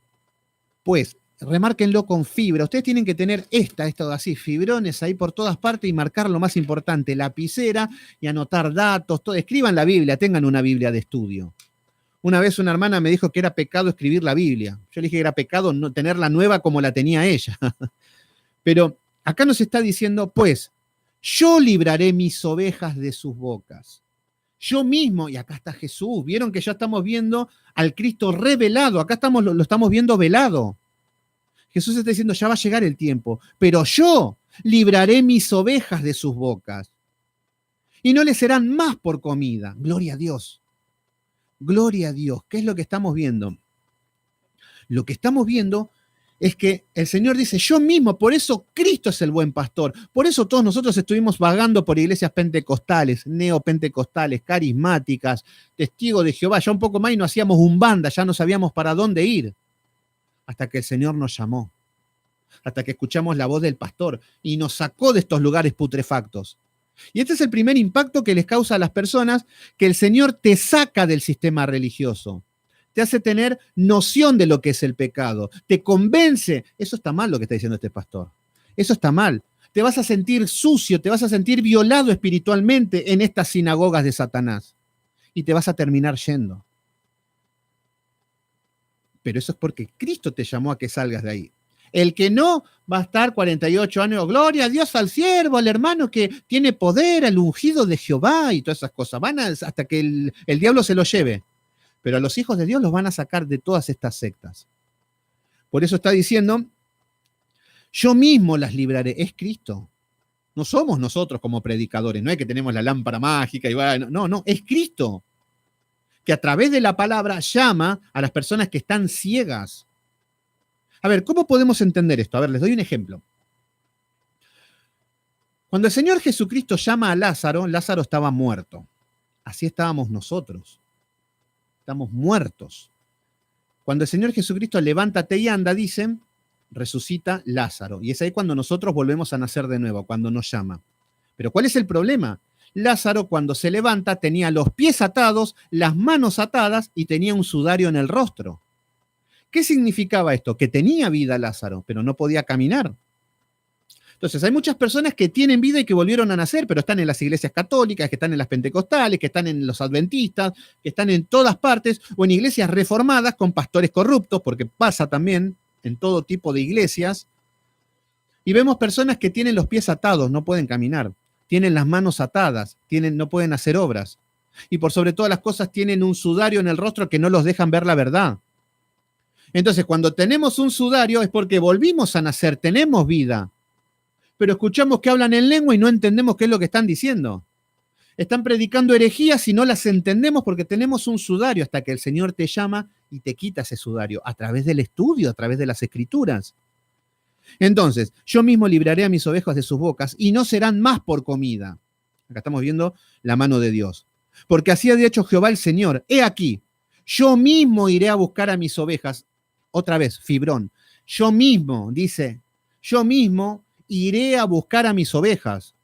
Pues, remárquenlo con fibra. Ustedes tienen que tener esto así, fibrones ahí por todas partes y marcar lo más importante, lapicera y anotar datos, todo. Escriban la Biblia, tengan una Biblia de estudio. Una vez una hermana me dijo que era pecado escribir la Biblia. Yo le dije que era pecado no tenerla nueva como la tenía ella. Pero acá nos está diciendo, pues, yo libraré mis ovejas de sus bocas. Yo mismo, y acá está Jesús, vieron que ya estamos viendo al Cristo revelado, acá lo estamos viendo velado. Jesús está diciendo, ya va a llegar el tiempo, pero yo libraré mis ovejas de sus bocas. Y no les serán más por comida. Gloria a Dios. Gloria a Dios. ¿Qué es lo que estamos viendo? Lo que estamos viendo es que el Señor dice, yo mismo, por eso Cristo es el buen pastor. Por eso todos nosotros estuvimos vagando por iglesias pentecostales, neopentecostales, carismáticas, testigos de Jehová. Ya un poco más y no hacíamos umbanda, ya no sabíamos para dónde ir. Hasta que el Señor nos llamó. Hasta que escuchamos la voz del pastor y nos sacó de estos lugares putrefactos. Y este es el primer impacto que les causa a las personas, que el Señor te saca del sistema religioso. Te hace tener noción de lo que es el pecado. Te convence. Eso está mal lo que está diciendo este pastor. Eso está mal. Te vas a sentir sucio, te vas a sentir violado espiritualmente en estas sinagogas de Satanás. Y te vas a terminar yendo. Pero eso es porque Cristo te llamó a que salgas de ahí. El que no va a estar 48 años, gloria a Dios, al siervo, al hermano que tiene poder, al ungido de Jehová y todas esas cosas. Van hasta que el diablo se lo lleve. Pero a los hijos de Dios los van a sacar de todas estas sectas. Por eso está diciendo, yo mismo las libraré. Es Cristo. No somos nosotros como predicadores, no es que tenemos la lámpara mágica y va, no, es Cristo. Que a través de la palabra llama a las personas que están ciegas. A ver, ¿cómo podemos entender esto? A ver, les doy un ejemplo. Cuando el Señor Jesucristo llama a Lázaro, Lázaro estaba muerto. Así estábamos nosotros. Estamos muertos. Cuando el Señor Jesucristo levántate y anda, dicen, resucita Lázaro. Y es ahí cuando nosotros volvemos a nacer de nuevo, cuando nos llama. Pero ¿cuál es el problema? Lázaro, cuando se levanta, tenía los pies atados, las manos atadas y tenía un sudario en el rostro. ¿Qué significaba esto? Que tenía vida Lázaro, pero no podía caminar. Entonces, hay muchas personas que tienen vida y que volvieron a nacer, pero están en las iglesias católicas, que están en las pentecostales, que están en los adventistas, que están en todas partes, o en iglesias reformadas con pastores corruptos, porque pasa también en todo tipo de iglesias. Y vemos personas que tienen los pies atados, no pueden caminar, tienen las manos atadas, no pueden hacer obras. Y por sobre todas las cosas tienen un sudario en el rostro que no los dejan ver la verdad. Entonces, cuando tenemos un sudario es porque volvimos a nacer, tenemos vida. Pero escuchamos que hablan en lengua y no entendemos qué es lo que están diciendo. Están predicando herejías y no las entendemos porque tenemos un sudario hasta que el Señor te llama y te quita ese sudario a través del estudio, a través de las escrituras. Entonces, yo mismo libraré a mis ovejas de sus bocas y no serán más por comida. Acá estamos viendo la mano de Dios. Porque así ha dicho Jehová el Señor. He aquí, yo mismo iré a buscar a mis ovejas. Otra vez, fibrón. Yo mismo, dice, yo mismo iré a buscar a mis ovejas.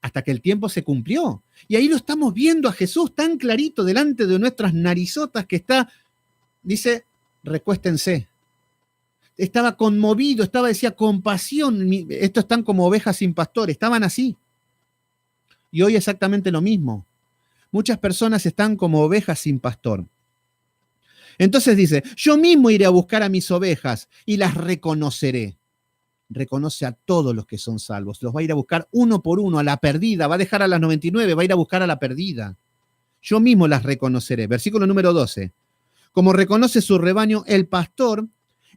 Hasta que el tiempo se cumplió. Y ahí lo estamos viendo a Jesús tan clarito delante de nuestras narizotas que está, dice, recuéstense. Estaba conmovido, decía, compasión. Estos están como ovejas sin pastor, estaban así. Y hoy exactamente lo mismo. Muchas personas están como ovejas sin pastor. Entonces dice, yo mismo iré a buscar a mis ovejas y las reconoceré. reconoce a todos los que son salvos. Los va a ir a buscar uno por uno, a la perdida. Va a dejar a las 99, va a ir a buscar a la perdida. Yo mismo las reconoceré. Versículo número 12. Como reconoce su rebaño el pastor,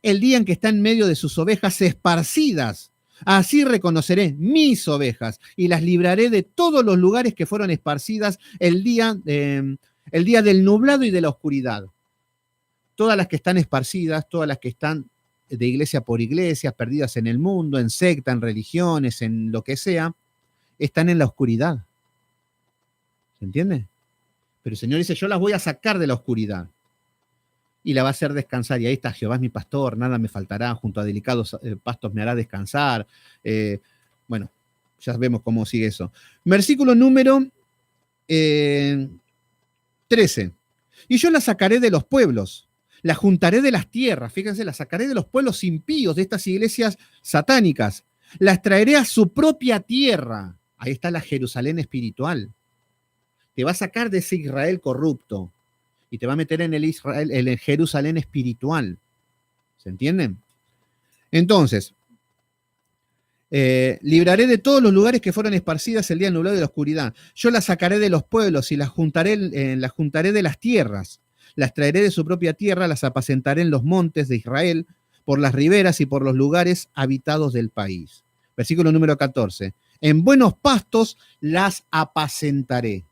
el día en que está en medio de sus ovejas esparcidas. Así reconoceré mis ovejas y las libraré de todos los lugares que fueron esparcidas el día del nublado y de la oscuridad. Todas las que están esparcidas, todas las que están de iglesia por iglesia, perdidas en el mundo, en secta, en religiones, en lo que sea, están en la oscuridad. ¿Se entiende? Pero el Señor dice, yo las voy a sacar de la oscuridad y la va a hacer descansar. Y ahí está, Jehová es mi pastor, nada me faltará, junto a delicados pastos me hará descansar. Bueno, ya vemos cómo sigue eso. Versículo número 13. Y yo la sacaré de los pueblos, la juntaré de las tierras, fíjense, la sacaré de los pueblos impíos, de estas iglesias satánicas, las traeré a su propia tierra. Ahí está la Jerusalén espiritual. Te va a sacar de ese Israel corrupto y te va a meter en el Jerusalén espiritual. ¿Se entienden? Entonces, libraré de todos los lugares que fueron esparcidas el día nublado de la oscuridad. Yo las sacaré de los pueblos y las juntaré de las tierras. Las traeré de su propia tierra, las apacentaré en los montes de Israel, por las riberas y por los lugares habitados del país. Versículo número 14. En buenos pastos las apacentaré.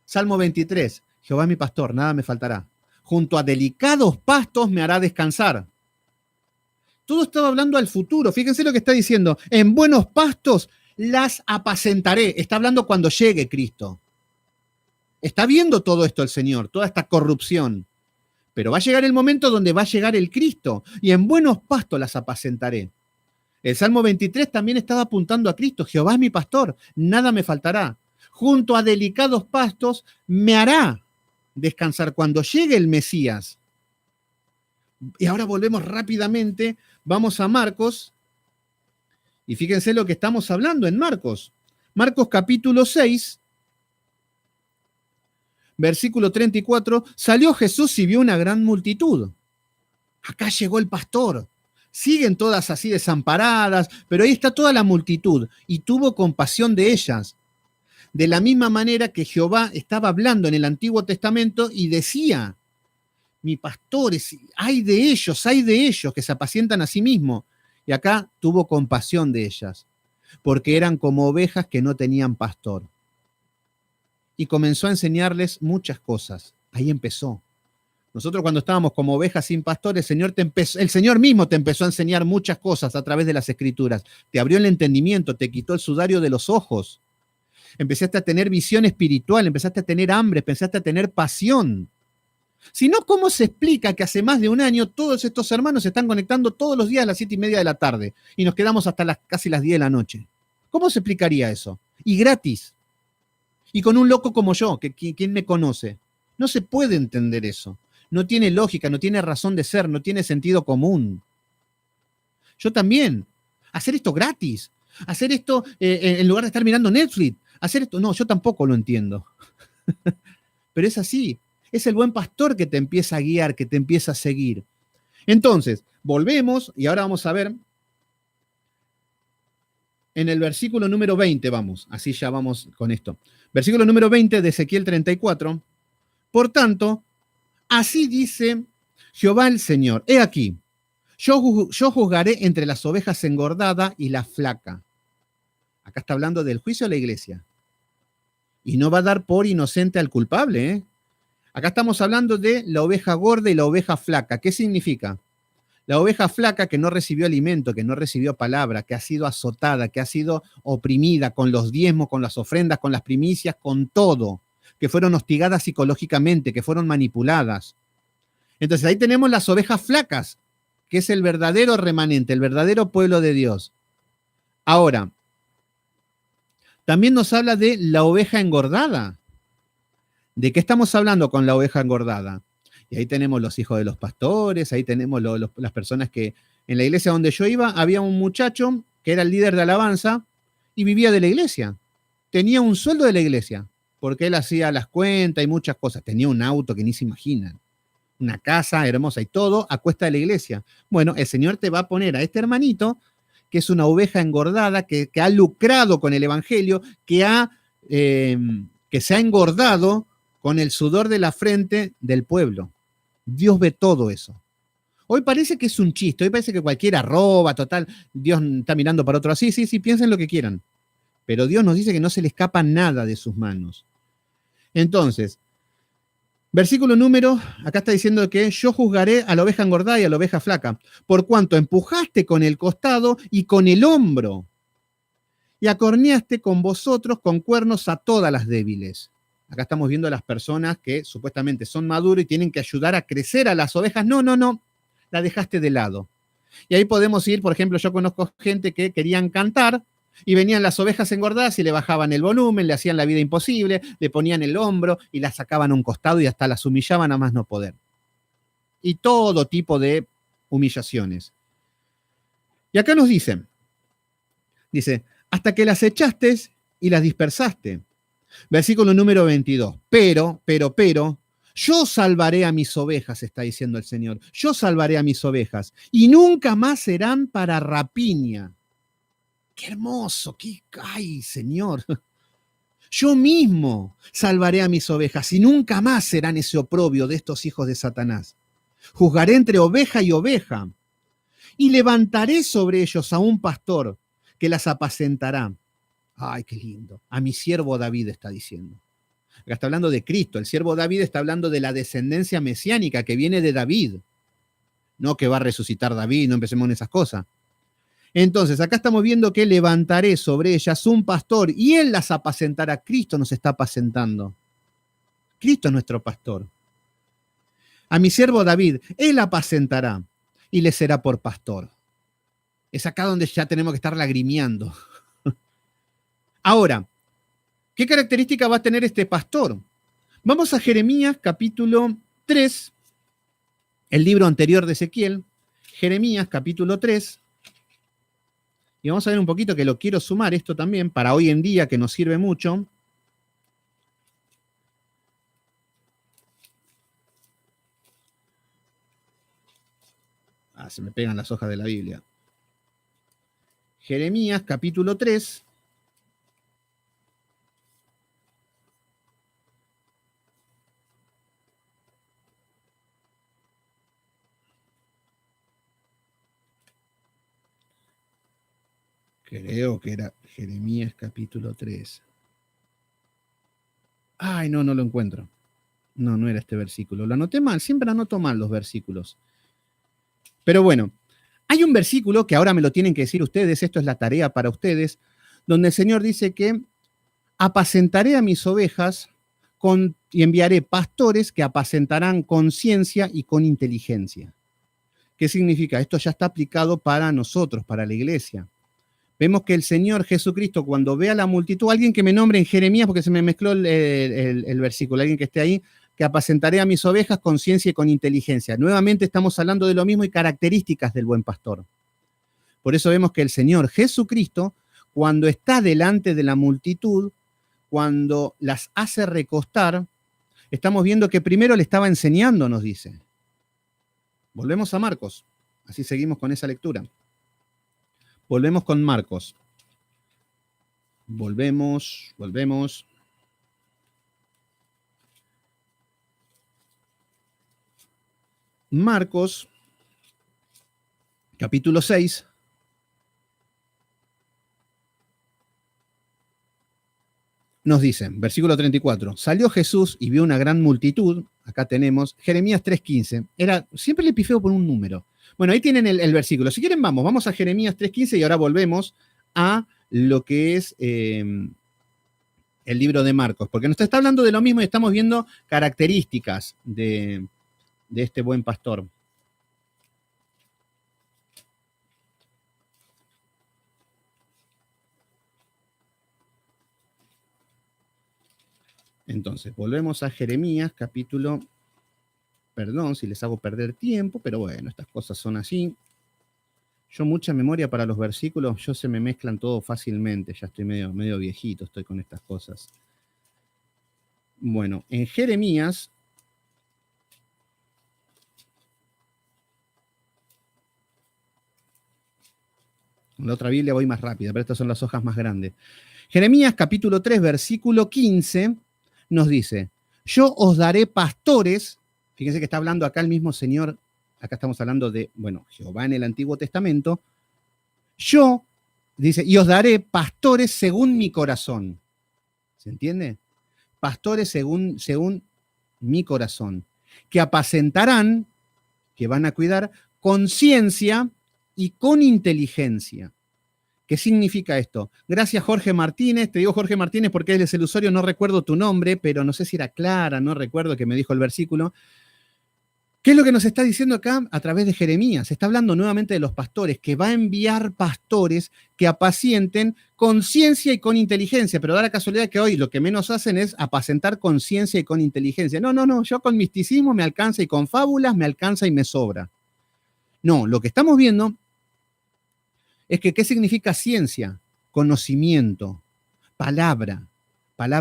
Salmo 23. Jehová es mi pastor, nada me faltará. Junto a delicados pastos me hará descansar. Todo estaba hablando al futuro. Fíjense lo que está diciendo. En buenos pastos las apacentaré. Está hablando cuando llegue Cristo. Está viendo todo esto el Señor, toda esta corrupción. Pero va a llegar el momento donde va a llegar el Cristo. Y en buenos pastos las apacentaré. El Salmo 23 también estaba apuntando a Cristo. Jehová es mi pastor, nada me faltará. Junto a delicados pastos me hará descansar cuando llegue el Mesías. Y ahora volvemos rápidamente, vamos a Marcos, y fíjense lo que estamos hablando en Marcos. Marcos capítulo 6, versículo 34, salió Jesús y vio una gran multitud. Acá llegó el pastor. Siguen todas así desamparadas, pero ahí está toda la multitud, y tuvo compasión de ellas. De la misma manera que Jehová estaba hablando en el Antiguo Testamento y decía, mi pastores, hay de ellos que se apacientan a sí mismos. Y acá tuvo compasión de ellas, porque eran como ovejas que no tenían pastor. Y comenzó a enseñarles muchas cosas. Ahí empezó. Nosotros cuando estábamos como ovejas sin pastor, el Señor mismo te empezó a enseñar muchas cosas a través de las Escrituras. Te abrió el entendimiento, te quitó el sudario de los ojos. Empezaste a tener visión espiritual, empezaste a tener hambre, empezaste a tener pasión. Si no, ¿cómo se explica que hace más de un año todos estos hermanos se están conectando todos los días a las 7:30 de la tarde y nos quedamos hasta casi las 10 de la noche? ¿Cómo se explicaría eso? Y gratis. Y con un loco como yo, ¿quién me conoce? No se puede entender eso. No tiene lógica, no tiene razón de ser, no tiene sentido común. Yo también. Hacer esto gratis. Hacer esto en lugar de estar mirando Netflix. Hacer esto, no, yo tampoco lo entiendo. Pero es así. Es el buen pastor que te empieza a guiar, que te empieza a seguir. Entonces, volvemos y ahora vamos a ver en el versículo número 20, vamos, así ya vamos con esto. Versículo número 20 de Ezequiel 34. Por tanto, así dice Jehová el Señor, he aquí, yo juzgaré entre las ovejas engordada y la flaca. Acá está hablando del juicio a la iglesia. Y no va a dar por inocente al culpable, ¿eh? Acá estamos hablando de la oveja gorda y la oveja flaca. ¿Qué significa? La oveja flaca que no recibió alimento, que no recibió palabra, que ha sido azotada, que ha sido oprimida con los diezmos, con las ofrendas, con las primicias, con todo, que fueron hostigadas psicológicamente, que fueron manipuladas. Entonces ahí tenemos las ovejas flacas, que es el verdadero remanente, el verdadero pueblo de Dios. Ahora, también nos habla de la oveja engordada. ¿De qué estamos hablando con la oveja engordada? Y ahí tenemos los hijos de los pastores, ahí tenemos las personas que... En la iglesia donde yo iba había un muchacho que era el líder de alabanza y vivía de la iglesia. Tenía un sueldo de la iglesia, porque él hacía las cuentas y muchas cosas. Tenía un auto que ni se imaginan. una casa hermosa y todo a cuesta de la iglesia. Bueno, el Señor te va a poner a este hermanito, que es una oveja engordada, que ha lucrado con el Evangelio, que se ha engordado con el sudor de la frente del pueblo. Dios ve todo eso. Hoy parece que es un chiste, hoy parece que cualquiera roba, total, Dios está mirando para otro así, sí, piensen lo que quieran. Pero Dios nos dice que no se le escapa nada de sus manos. Entonces, versículo número, acá está diciendo que yo juzgaré a la oveja engordada y a la oveja flaca, por cuanto empujaste con el costado y con el hombro, y acorneaste con vosotros con cuernos a todas las débiles. Acá estamos viendo a las personas que supuestamente son maduras y tienen que ayudar a crecer a las ovejas. No, la dejaste de lado. Y ahí podemos ir, por ejemplo, yo conozco gente que querían cantar y venían las ovejas engordadas y le bajaban el volumen, le hacían la vida imposible, le ponían el hombro y las sacaban a un costado y hasta las humillaban a más no poder. Y todo tipo de humillaciones. Y acá nos dice, hasta que las echaste y las dispersaste. Versículo número 22. Pero, yo salvaré a mis ovejas, está diciendo el Señor. Yo salvaré a mis ovejas y nunca más serán para rapiña. Qué hermoso, ay, Señor. Yo mismo salvaré a mis ovejas y nunca más serán ese oprobio de estos hijos de Satanás. Juzgaré entre oveja y oveja y levantaré sobre ellos a un pastor que las apacentará. Ay, qué lindo. A mi siervo David está diciendo. Acá está hablando de Cristo. El siervo David está hablando de la descendencia mesiánica que viene de David. No que va a resucitar David, no empecemos en esas cosas. Entonces, acá estamos viendo que levantaré sobre ellas un pastor y él las apacentará. Cristo nos está apacentando. Cristo es nuestro pastor. A mi siervo David, él apacentará y le será por pastor. Es acá donde ya tenemos que estar lagrimeando. Ahora, ¿qué característica va a tener este pastor? Vamos a Jeremías capítulo 3, el libro anterior de Ezequiel, Jeremías capítulo 3, y vamos a ver un poquito que lo quiero sumar esto también para hoy en día que nos sirve mucho. Se me pegan las hojas de la Biblia. Jeremías capítulo 3. Creo que era Jeremías capítulo 3. Ay, no lo encuentro. No era este versículo. Lo anoté mal, siempre anoto mal los versículos. Pero bueno, hay un versículo que ahora me lo tienen que decir ustedes, esto es la tarea para ustedes, donde el Señor dice que apacentaré a mis ovejas y enviaré pastores que apacentarán con ciencia y con inteligencia. ¿Qué significa? Esto ya está aplicado para nosotros, para la iglesia. Vemos que el Señor Jesucristo, cuando ve a la multitud, alguien que me nombre en Jeremías, porque se me mezcló el versículo, alguien que esté ahí, que apacentaré a mis ovejas con ciencia y con inteligencia. Nuevamente estamos hablando de lo mismo y características del buen pastor. Por eso vemos que el Señor Jesucristo, cuando está delante de la multitud, cuando las hace recostar, estamos viendo que primero le estaba enseñando, nos dice. Volvemos a Marcos, así seguimos con esa lectura. Volvemos con Marcos. Volvemos. Marcos, capítulo 6. Nos dice, versículo 34, salió Jesús y vio una gran multitud, acá tenemos, Jeremías 3.15, siempre le pifeo por un número. Bueno, ahí tienen el versículo. Si quieren, vamos a Jeremías 3.15 y ahora volvemos a lo que es el libro de Marcos, porque nos está hablando de lo mismo y estamos viendo características de este buen pastor. Entonces, volvemos a Jeremías, capítulo, perdón si les hago perder tiempo, pero bueno, estas cosas son así. Yo mucha memoria para los versículos, se me mezclan todo fácilmente, ya estoy medio viejito, estoy con estas cosas. Bueno, en Jeremías, Con la otra Biblia voy más rápido, pero estas son las hojas más grandes. Jeremías capítulo 3, versículo 15, nos dice, yo os daré pastores, fíjense que está hablando acá el mismo Señor, acá estamos hablando de, bueno, Jehová en el Antiguo Testamento, yo, dice, y os daré pastores según mi corazón. ¿Se entiende? Pastores según mi corazón, que apacentarán, que van a cuidar, con ciencia y con inteligencia. ¿Qué significa esto? Gracias, Jorge Martínez. Te digo Jorge Martínez porque él es el usuario, no recuerdo tu nombre, pero no sé si era Clara, no recuerdo que me dijo el versículo. ¿Qué es lo que nos está diciendo acá a través de Jeremías? Se está hablando nuevamente de los pastores, que va a enviar pastores que apacienten con ciencia y con inteligencia, pero da la casualidad que hoy lo que menos hacen es apacentar con ciencia y con inteligencia. No, yo con misticismo me alcanza y con fábulas me alcanza y me sobra. No, lo que estamos viendo es que ¿qué significa ciencia? Conocimiento, palabra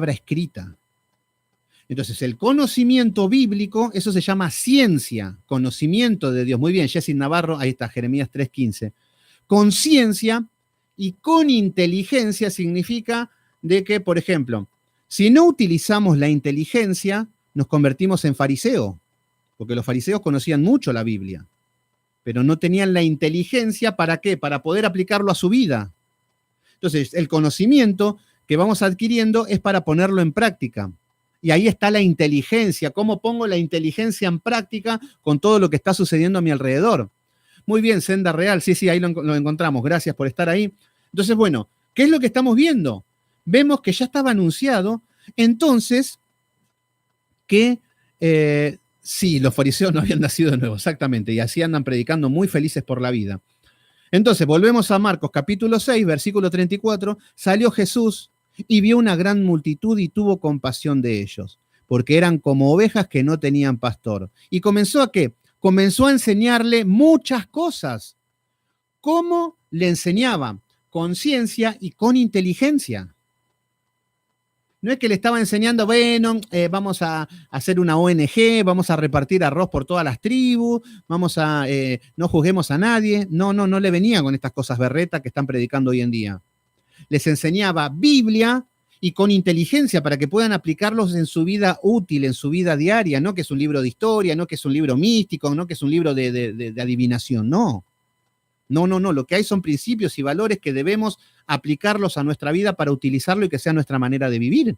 escrita. Entonces, el conocimiento bíblico, eso se llama ciencia, conocimiento de Dios. Muy bien, Jessy Navarro, ahí está, Jeremías 3:15. Con ciencia y con inteligencia significa de que, por ejemplo, si no utilizamos la inteligencia, nos convertimos en fariseo, porque los fariseos conocían mucho la Biblia, pero no tenían la inteligencia, ¿para qué? Para poder aplicarlo a su vida. Entonces, el conocimiento que vamos adquiriendo es para ponerlo en práctica. Y ahí está la inteligencia. ¿Cómo pongo la inteligencia en práctica con todo lo que está sucediendo a mi alrededor? Muy bien, Senda Real. Sí, ahí lo encontramos. Gracias por estar ahí. Entonces, bueno, ¿qué es lo que estamos viendo? Vemos que ya estaba anunciado, entonces, que sí, los fariseos no habían nacido de nuevo, exactamente, y así andan predicando muy felices por la vida. Entonces, volvemos a Marcos capítulo 6, versículo 34. Salió Jesús y vio una gran multitud y tuvo compasión de ellos, porque eran como ovejas que no tenían pastor. ¿Y comenzó a qué? Comenzó a enseñarle muchas cosas. ¿Cómo le enseñaba? Con ciencia y con inteligencia. No es que le estaba enseñando, bueno, vamos a hacer una ONG, vamos a repartir arroz por todas las tribus, no juzguemos a nadie. No le venía con estas cosas berretas que están predicando hoy en día. Les enseñaba Biblia y con inteligencia para que puedan aplicarlos en su vida útil, en su vida diaria, no que es un libro de historia, no que es un libro místico, no que es un libro de adivinación, no. No, lo que hay son principios y valores que debemos aplicarlos a nuestra vida para utilizarlo y que sea nuestra manera de vivir.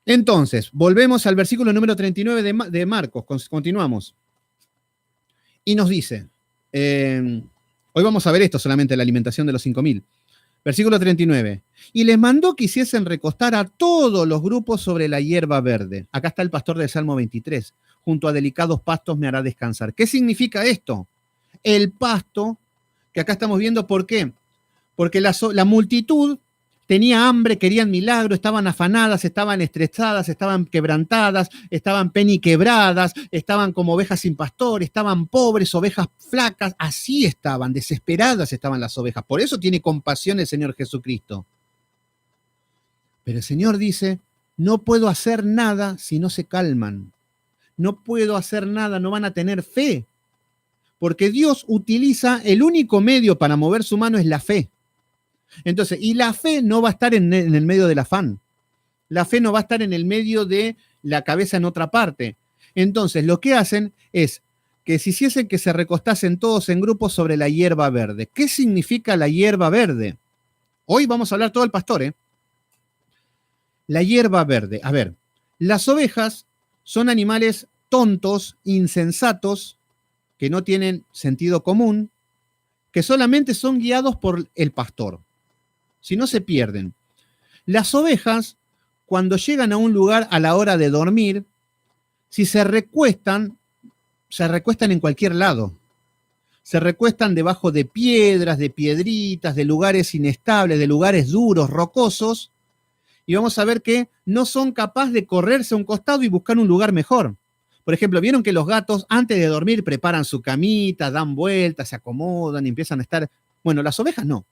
Entonces, volvemos al versículo número 39 de Marcos, continuamos. Y nos dice, hoy vamos a ver esto solamente, la alimentación de los 5.000. Versículo 39. Y les mandó que hiciesen recostar a todos los grupos sobre la hierba verde. Acá está el pastor del Salmo 23. Junto a delicados pastos me hará descansar. ¿Qué significa esto? El pasto, que acá estamos viendo, ¿por qué? Porque la multitud tenía hambre, querían milagro, estaban afanadas, estaban estresadas, estaban quebrantadas, estaban peniquebradas, estaban como ovejas sin pastor, estaban pobres, ovejas flacas, así estaban, desesperadas estaban las ovejas. Por eso tiene compasión el Señor Jesucristo. Pero el Señor dice, no puedo hacer nada si no se calman. No puedo hacer nada, no van a tener fe. Porque Dios utiliza, el único medio para mover su mano es la fe. Entonces, y la fe no va a estar en el medio del afán. La fe no va a estar en el medio de la cabeza en otra parte. Entonces, lo que hacen es que si hiciesen que se recostasen todos en grupos sobre la hierba verde. ¿Qué significa la hierba verde? Hoy vamos a hablar todo el pastor, ¿eh? La hierba verde. A ver, las ovejas son animales tontos, insensatos, que no tienen sentido común, que solamente son guiados por el pastor. Si no, se pierden. Las ovejas, cuando llegan a un lugar a la hora de dormir, si se recuestan en cualquier lado. Se recuestan debajo de piedras, de piedritas, de lugares inestables, de lugares duros, rocosos, y vamos a ver que no son capaces de correrse a un costado y buscar un lugar mejor. Por ejemplo, vieron que los gatos antes de dormir preparan su camita, dan vueltas, se acomodan y empiezan a estar... Bueno, las ovejas no.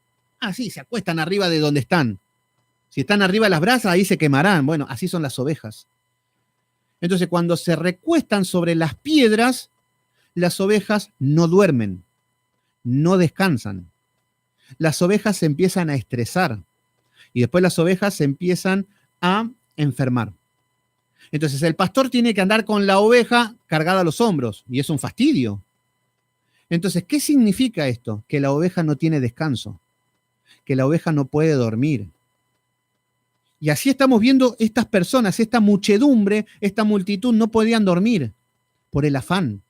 Sí, se acuestan arriba de donde están. Si están arriba de las brasas, ahí se quemarán. Bueno, así son las ovejas. Entonces, cuando se recuestan sobre las piedras, las ovejas no duermen, no descansan. las ovejas se empiezan a estresar y después las ovejas se empiezan a enfermar. Entonces el pastor tiene que andar con la oveja cargada a los hombros y es un fastidio. Entonces, ¿qué significa esto? Que la oveja no tiene descanso, que la oveja no puede dormir. Y así estamos viendo estas personas, esta muchedumbre, esta multitud no podían dormir por el afán.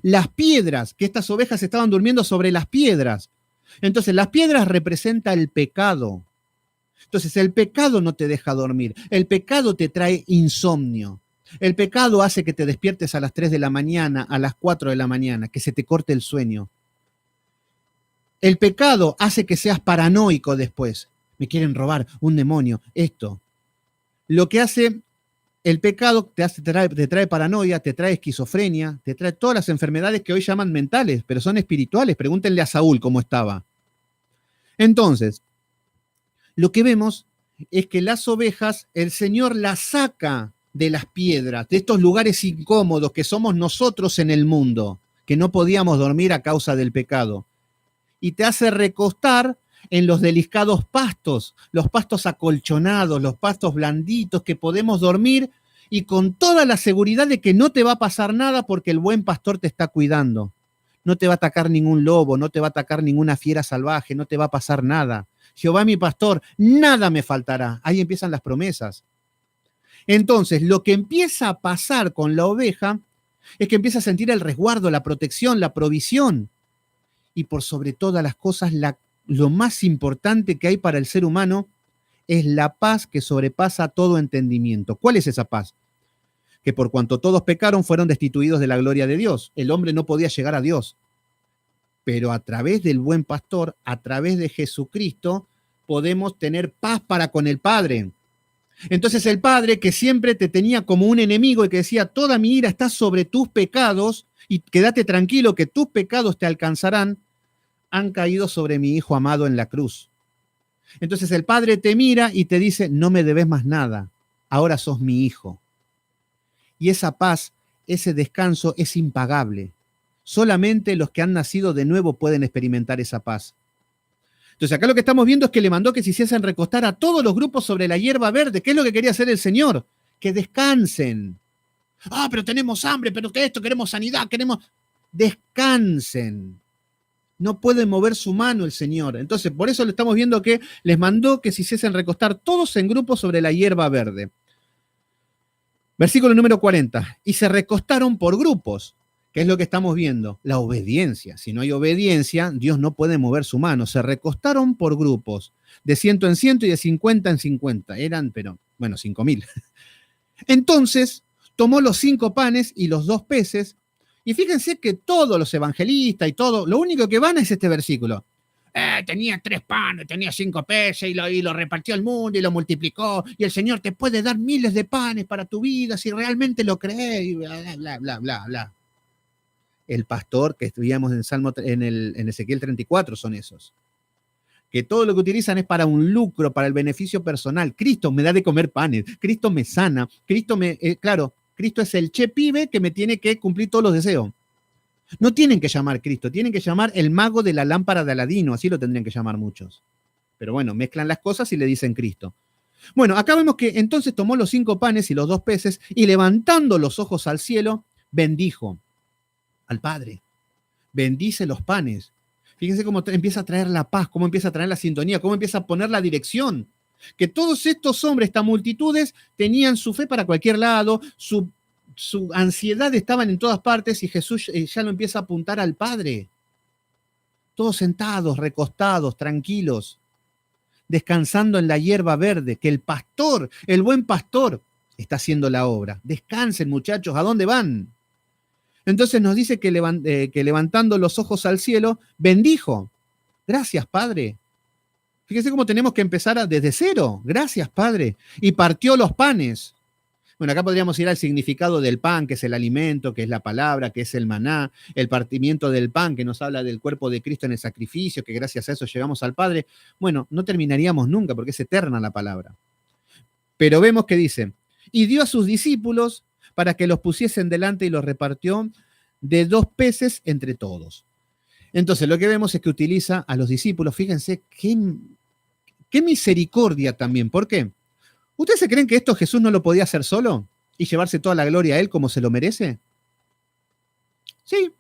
Las piedras, que estas ovejas estaban durmiendo sobre las piedras. Entonces, las piedras representan el pecado. Entonces, el pecado no te deja dormir. El pecado te trae insomnio. El pecado hace que te despiertes a las 3 de la mañana, a las 4 de la mañana, que se te corte el sueño. El pecado hace que seas paranoico después. Me quieren robar, un demonio, esto. Lo que hace el pecado te trae paranoia, te trae esquizofrenia, te trae todas las enfermedades que hoy llaman mentales, pero son espirituales. Pregúntenle a Saúl cómo estaba. Entonces, lo que vemos es que las ovejas, el Señor las saca de las piedras, de estos lugares incómodos que somos nosotros en el mundo, que no podíamos dormir a causa del pecado, y te hace recostar en los delicados pastos, los pastos acolchonados, los pastos blanditos que podemos dormir y con toda la seguridad de que no te va a pasar nada porque el buen pastor te está cuidando. No te va a atacar ningún lobo, no te va a atacar ninguna fiera salvaje, no te va a pasar nada. Jehová mi pastor, nada me faltará. Ahí empiezan las promesas. Entonces, lo que empieza a pasar con la oveja es que empieza a sentir el resguardo, la protección, la provisión. Y por sobre todas las cosas, lo más importante que hay para el ser humano es la paz que sobrepasa todo entendimiento. ¿Cuál es esa paz? Que por cuanto todos pecaron, fueron destituidos de la gloria de Dios. El hombre no podía llegar a Dios. Pero a través del buen pastor, a través de Jesucristo, podemos tener paz para con el Padre. Entonces el Padre, que siempre te tenía como un enemigo y que decía, toda mi ira está sobre tus pecados y quédate tranquilo que tus pecados te alcanzarán, han caído sobre mi Hijo amado en la cruz. Entonces el Padre te mira y te dice, no me debes más nada, ahora sos mi hijo. Y esa paz, ese descanso es impagable. Solamente los que han nacido de nuevo pueden experimentar esa paz. Entonces acá lo que estamos viendo es que le mandó que se hiciesen recostar a todos los grupos sobre la hierba verde. ¿Qué es lo que quería hacer el Señor? Que descansen. Ah, pero tenemos hambre, pero que esto, queremos sanidad, queremos... Descansen. No pueden mover su mano el Señor. Entonces, por eso le estamos viendo que les mandó que se hiciesen recostar todos en grupos sobre la hierba verde. Versículo número 40. Y se recostaron por grupos. ¿Qué es lo que estamos viendo? La obediencia. Si no hay obediencia, Dios no puede mover su mano. Se recostaron por grupos, de 100 en 100 y de 50 en 50. Eran, pero, bueno, 5.000. Entonces, tomó los 5 panes y los 2 peces, y fíjense que todos los evangelistas y todo, lo único que van es este versículo. Tenía 3 panes, tenía 5 peces y lo repartió al mundo y lo multiplicó. Y el Señor te puede dar miles de panes para tu vida si realmente lo crees. Y bla, bla, bla, bla, bla. El pastor que estudiamos en Ezequiel 34 son esos. Que todo lo que utilizan es para un lucro, para el beneficio personal. Cristo me da de comer panes, Cristo me sana, Cristo Cristo es el che pibe que me tiene que cumplir todos los deseos. No tienen que llamar Cristo, tienen que llamar el mago de la lámpara de Aladino, así lo tendrían que llamar muchos. Pero bueno, mezclan las cosas y le dicen Cristo. Bueno, acá vemos que entonces tomó los 5 panes y los 2 peces y levantando los ojos al cielo, bendijo al Padre. Bendice los panes. Fíjense cómo empieza a traer la paz, cómo empieza a traer la sintonía, cómo empieza a poner la dirección. Que todos estos hombres, estas multitudes, tenían su fe para cualquier lado, su ansiedad estaban en todas partes y Jesús ya lo empieza a apuntar al Padre. Todos sentados, recostados, tranquilos, descansando en la hierba verde, que el pastor, el buen pastor, está haciendo la obra. Descansen, muchachos, ¿a dónde van? Entonces nos dice que levantando los ojos al cielo, bendijo. Gracias, Padre. Fíjense cómo tenemos que empezar desde cero. Gracias, Padre. Y partió los panes. Bueno, acá podríamos ir al significado del pan, que es el alimento, que es la palabra, que es el maná, el partimiento del pan, que nos habla del cuerpo de Cristo en el sacrificio, que gracias a eso llegamos al Padre. Bueno, no terminaríamos nunca porque es eterna la palabra. Pero vemos que dice, y dio a sus discípulos para que los pusiesen delante y los repartió de 2 peces entre todos. Entonces, lo que vemos es que utiliza a los discípulos. Fíjense qué misericordia también. ¿Por qué? ¿Ustedes se creen que esto Jesús no lo podía hacer solo y llevarse toda la gloria a él como se lo merece? Sí.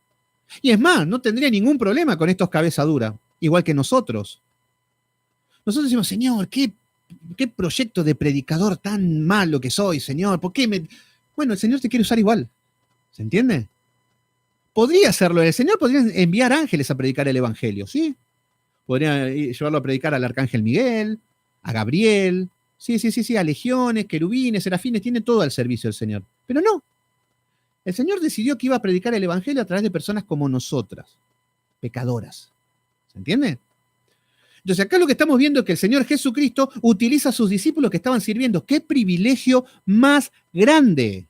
Y es más, no tendría ningún problema con estos cabeza dura, igual que nosotros. Nosotros decimos, Señor, qué proyecto de predicador tan malo que soy, Señor. ¿Por qué me...? Bueno, el Señor te quiere usar igual. ¿Se entiende? Podría hacerlo. El Señor podría enviar ángeles a predicar el Evangelio, ¿sí? Podría llevarlo a predicar al arcángel Miguel, a Gabriel, sí, a legiones, querubines, serafines, tiene todo al servicio del Señor. Pero no. El Señor decidió que iba a predicar el Evangelio a través de personas como nosotras, pecadoras. ¿Se entiende? Entonces acá lo que estamos viendo es que el Señor Jesucristo utiliza a sus discípulos que estaban sirviendo. ¡Qué privilegio más grande!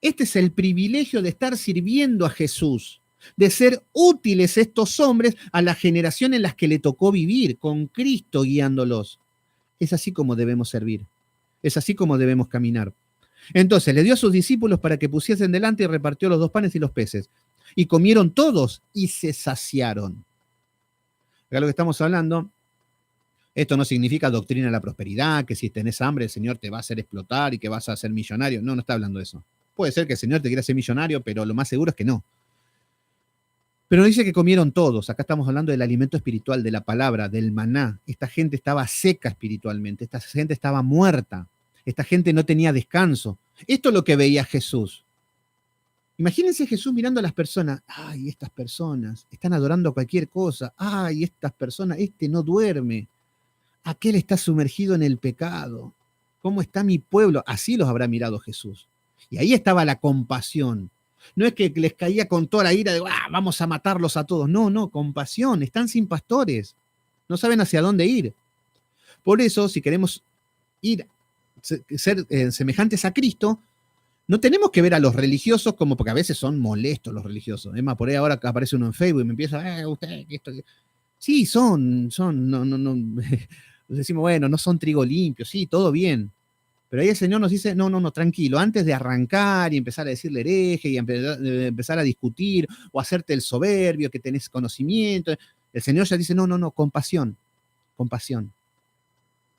Este es el privilegio de estar sirviendo a Jesús, de ser útiles estos hombres a la generación en las que le tocó vivir, con Cristo guiándolos. Es así como debemos servir, es así como debemos caminar. Entonces le dio a sus discípulos para que pusiesen delante y repartió los 2 panes y los peces. Y comieron todos y se saciaron. Acá lo que estamos hablando, esto no significa doctrina de la prosperidad, que si tenés hambre el Señor te va a hacer explotar y que vas a ser millonario. No, no está hablando de eso. Puede ser que el Señor te quiera hacer millonario, pero lo más seguro es que no. Pero no dice que comieron todos. Acá estamos hablando del alimento espiritual, de la palabra, del maná. Esta gente estaba seca espiritualmente, esta gente estaba muerta, esta gente no tenía descanso. Esto es lo que veía Jesús. Imagínense Jesús mirando a las personas. Ay, estas personas están adorando cualquier cosa. Ay, estas personas, este no duerme. Aquel está sumergido en el pecado. ¿Cómo está mi pueblo? Así los habrá mirado Jesús. Y ahí estaba la compasión. No es que les caía con toda la ira de vamos a matarlos a todos. No, no, compasión. Están sin pastores. No saben hacia dónde ir. Por eso, si queremos ir, ser semejantes a Cristo, no tenemos que ver a los religiosos como, porque a veces son molestos los religiosos. Es más, por ahí ahora aparece uno en Facebook y me empieza, usted, esto. Sí, no. Decimos, bueno, no son trigo limpio, sí, todo bien. Pero ahí el Señor nos dice, no, tranquilo, antes de arrancar y empezar a decirle hereje y empezar a discutir o hacerte el soberbio, que tenés conocimiento, el Señor ya dice, no, compasión.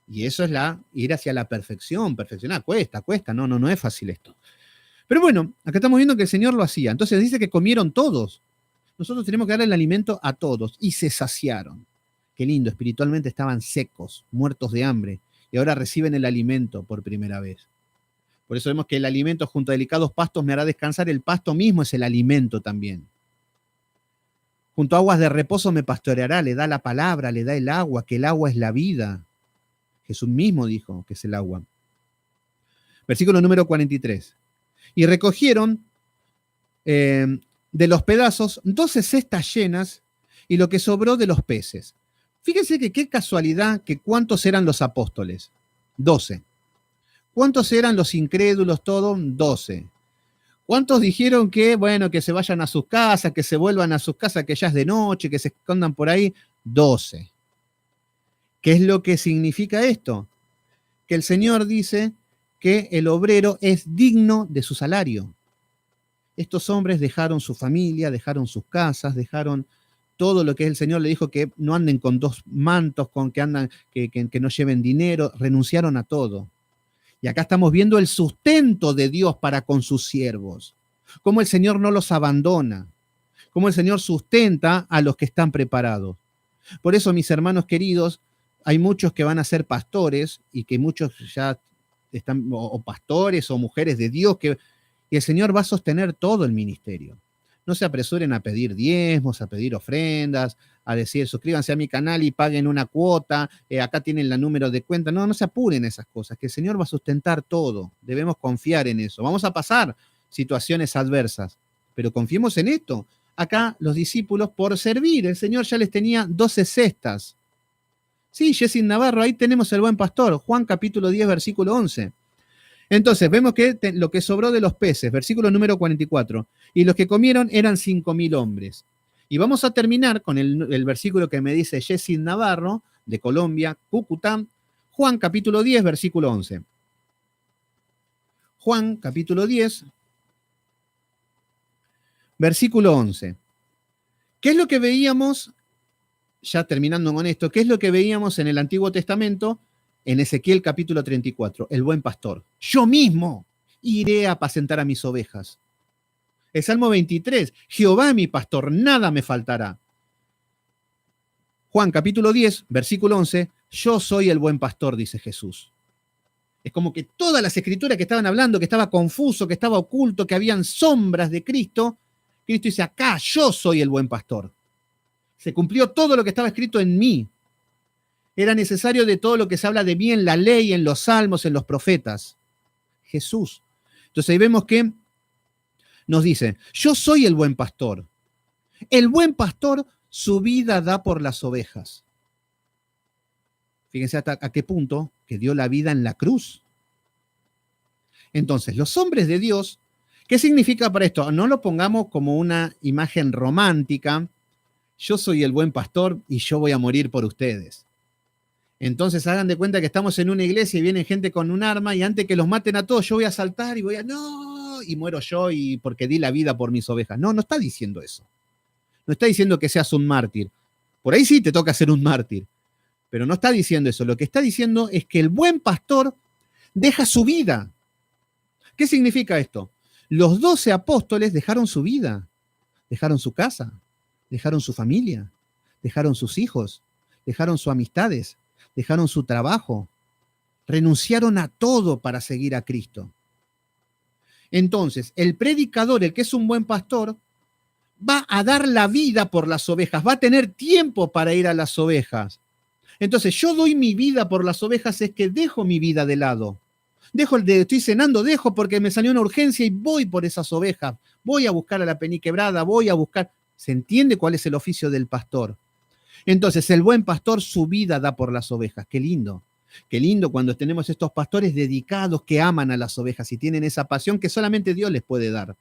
Y eso es ir hacia la perfección, perfeccionar, cuesta, no es fácil esto. Pero bueno, acá estamos viendo que el Señor lo hacía. Entonces dice que comieron todos. Nosotros tenemos que darle el alimento a todos y se saciaron. Qué lindo, espiritualmente estaban secos, muertos de hambre, y ahora reciben el alimento por primera vez. Por eso vemos que el alimento junto a delicados pastos me hará descansar. El pasto mismo es el alimento también. Junto a aguas de reposo me pastoreará, le da la palabra, le da el agua, que el agua es la vida. Jesús mismo dijo que es el agua. Versículo número 43. Y recogieron de los pedazos 12 cestas llenas y lo que sobró de los peces. Fíjense que qué casualidad que cuántos eran los apóstoles. 12. ¿Cuántos eran los incrédulos? Todo 12. ¿Cuántos dijeron que, bueno, que se vayan a sus casas, que se vuelvan a sus casas, que ya es de noche, que se escondan por ahí? 12. ¿Qué es lo que significa esto? Que el Señor dice que el obrero es digno de su salario. Estos hombres dejaron su familia, dejaron sus casas, dejaron todo lo que el Señor le dijo, que no anden con 2 mantos, con que no lleven dinero, renunciaron a todo. Y acá estamos viendo el sustento de Dios para con sus siervos, cómo el Señor no los abandona, cómo el Señor sustenta a los que están preparados. Por eso, mis hermanos queridos, hay muchos que van a ser pastores y que muchos ya están, o pastores o mujeres de Dios, y el Señor va a sostener todo el ministerio. No se apresuren a pedir diezmos, a pedir ofrendas, a decir suscríbanse a mi canal y paguen una cuota, acá tienen el número de cuenta. No se apuren esas cosas, que el Señor va a sustentar todo. Debemos confiar en eso. Vamos a pasar situaciones adversas, pero confiemos en esto. Acá los discípulos, por servir, el Señor ya les tenía 12 cestas. Sí, Jessy Navarro, ahí tenemos el buen pastor, Juan capítulo 10, versículo 11. Entonces, vemos que lo que sobró de los peces, versículo número 44, y los que comieron eran 5.000 hombres. Y vamos a terminar con el versículo que me dice Jessy Navarro, de Colombia, Cúcuta, Juan capítulo 10, versículo 11. Juan capítulo 10, versículo 11. ¿Qué es lo que veíamos, ya terminando con esto, qué es lo que veíamos en el Antiguo Testamento, en Ezequiel capítulo 34? El buen pastor. Yo mismo iré a apacentar a mis ovejas. El Salmo 23, Jehová es mi pastor, nada me faltará. Juan capítulo 10, versículo 11, yo soy el buen pastor, dice Jesús. Es como que todas las escrituras que estaban hablando, que estaba confuso, que estaba oculto, que habían sombras de Cristo, Cristo dice, acá yo soy el buen pastor. Se cumplió todo lo que estaba escrito en mí. Era necesario de todo lo que se habla de mí en la ley, en los salmos, en los profetas. Jesús. Entonces ahí vemos que nos dice, yo soy el buen pastor. El buen pastor su vida da por las ovejas. Fíjense hasta a qué punto que dio la vida en la cruz. Entonces, los hombres de Dios, ¿qué significa para esto? No lo pongamos como una imagen romántica. Yo soy el buen pastor y yo voy a morir por ustedes. Entonces hagan de cuenta que estamos en una iglesia y viene gente con un arma y antes que los maten a todos yo voy a saltar y voy a, no, y muero yo y porque di la vida por mis ovejas. No, no está diciendo eso. No está diciendo que seas un mártir. Por ahí sí te toca ser un mártir. Pero no está diciendo eso. Lo que está diciendo es que el buen pastor deja su vida. ¿Qué significa esto? Los 12 apóstoles dejaron su vida, dejaron su casa, dejaron su familia, dejaron sus hijos, dejaron sus amistades, dejaron su trabajo, renunciaron a todo para seguir a Cristo. Entonces, el predicador, el que es un buen pastor, va a dar la vida por las ovejas, va a tener tiempo para ir a las ovejas. Entonces, yo doy mi vida por las ovejas, es que dejo mi vida de lado. Estoy cenando, dejo porque me salió una urgencia y voy por esas ovejas. Voy a buscar a la peniquebrada, voy a buscar. ¿Se entiende cuál es el oficio del pastor? Entonces, el buen pastor su vida da por las ovejas. Qué lindo. Qué lindo cuando tenemos estos pastores dedicados que aman a las ovejas y tienen esa pasión que solamente Dios les puede dar.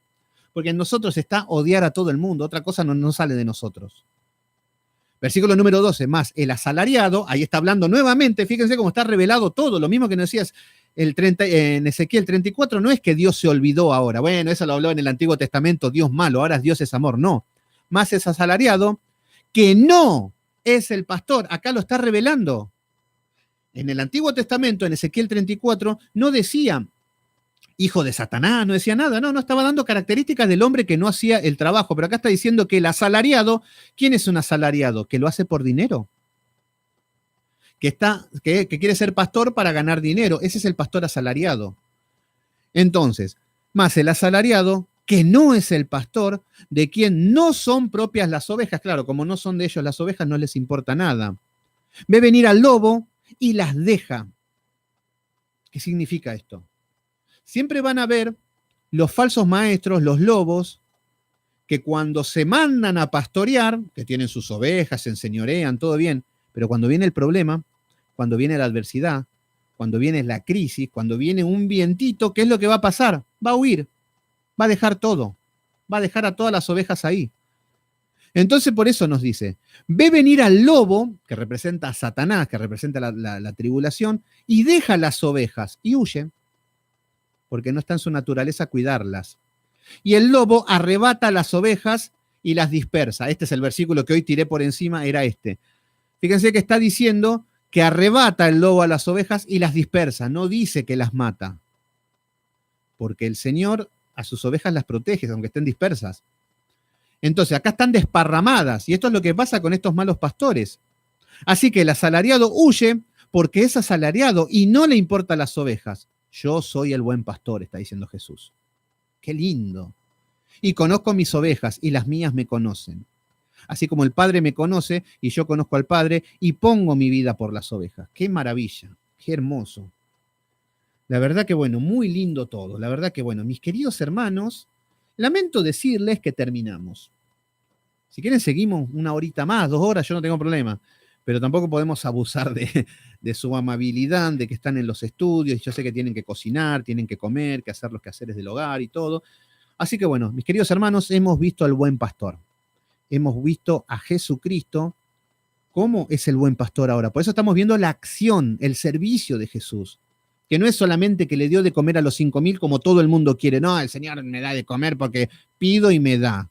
Porque en nosotros está odiar a todo el mundo. Otra cosa no sale de nosotros. Versículo número 12, más el asalariado, ahí está hablando nuevamente, fíjense cómo está revelado todo, lo mismo que nos decías en Ezequiel 34, no es que Dios se olvidó ahora, bueno, eso lo habló en el Antiguo Testamento, Dios malo, ahora Dios es amor, no. Más es asalariado, que no es el pastor, acá lo está revelando. En el Antiguo Testamento, en Ezequiel 34, no decía hijo de Satanás, no decía nada, no estaba dando características del hombre que no hacía el trabajo, pero acá está diciendo que el asalariado, ¿quién es un asalariado? Que lo hace por dinero, que quiere ser pastor para ganar dinero, ese es el pastor asalariado. Entonces, más el asalariado, que no es el pastor, de quien no son propias las ovejas, claro, como no son de ellos las ovejas, no les importa nada. Ve venir al lobo y las deja. ¿Qué significa esto? Siempre van a ver los falsos maestros, los lobos, que cuando se mandan a pastorear, que tienen sus ovejas, se enseñorean, todo bien, pero cuando viene el problema, cuando viene la adversidad, cuando viene la crisis, cuando viene un vientito, ¿qué es lo que va a pasar? Va a huir, va a dejar todo, va a dejar a todas las ovejas ahí. Entonces por eso nos dice, ve venir al lobo, que representa a Satanás, que representa la tribulación, y deja las ovejas y huye, porque no está en su naturaleza cuidarlas. Y el lobo arrebata las ovejas y las dispersa. Este es el versículo que hoy tiré por encima, era este. Fíjense que está diciendo que arrebata el lobo a las ovejas y las dispersa, no dice que las mata. Porque el Señor a sus ovejas las protege, aunque estén dispersas. Entonces, acá están desparramadas, y esto es lo que pasa con estos malos pastores. Así que el asalariado huye porque es asalariado y no le importan las ovejas. Yo soy el buen pastor, está diciendo Jesús. Qué lindo. Y conozco mis ovejas y las mías me conocen. Así como el Padre me conoce y yo conozco al Padre y pongo mi vida por las ovejas. Qué maravilla, qué hermoso. La verdad que bueno, muy lindo todo. La verdad que bueno, mis queridos hermanos, lamento decirles que terminamos. Si quieren seguimos una horita más, 2 horas, yo no tengo problema. Pero tampoco podemos abusar de su amabilidad, de que están en los estudios, y yo sé que tienen que cocinar, tienen que comer, que hacer los quehaceres del hogar y todo. Así que bueno, mis queridos hermanos, hemos visto al buen pastor. Hemos visto a Jesucristo, cómo es el buen pastor ahora. Por eso estamos viendo la acción, el servicio de Jesús. Que no es solamente que le dio de comer a los 5.000 como todo el mundo quiere. No, el Señor me da de comer porque pido y me da.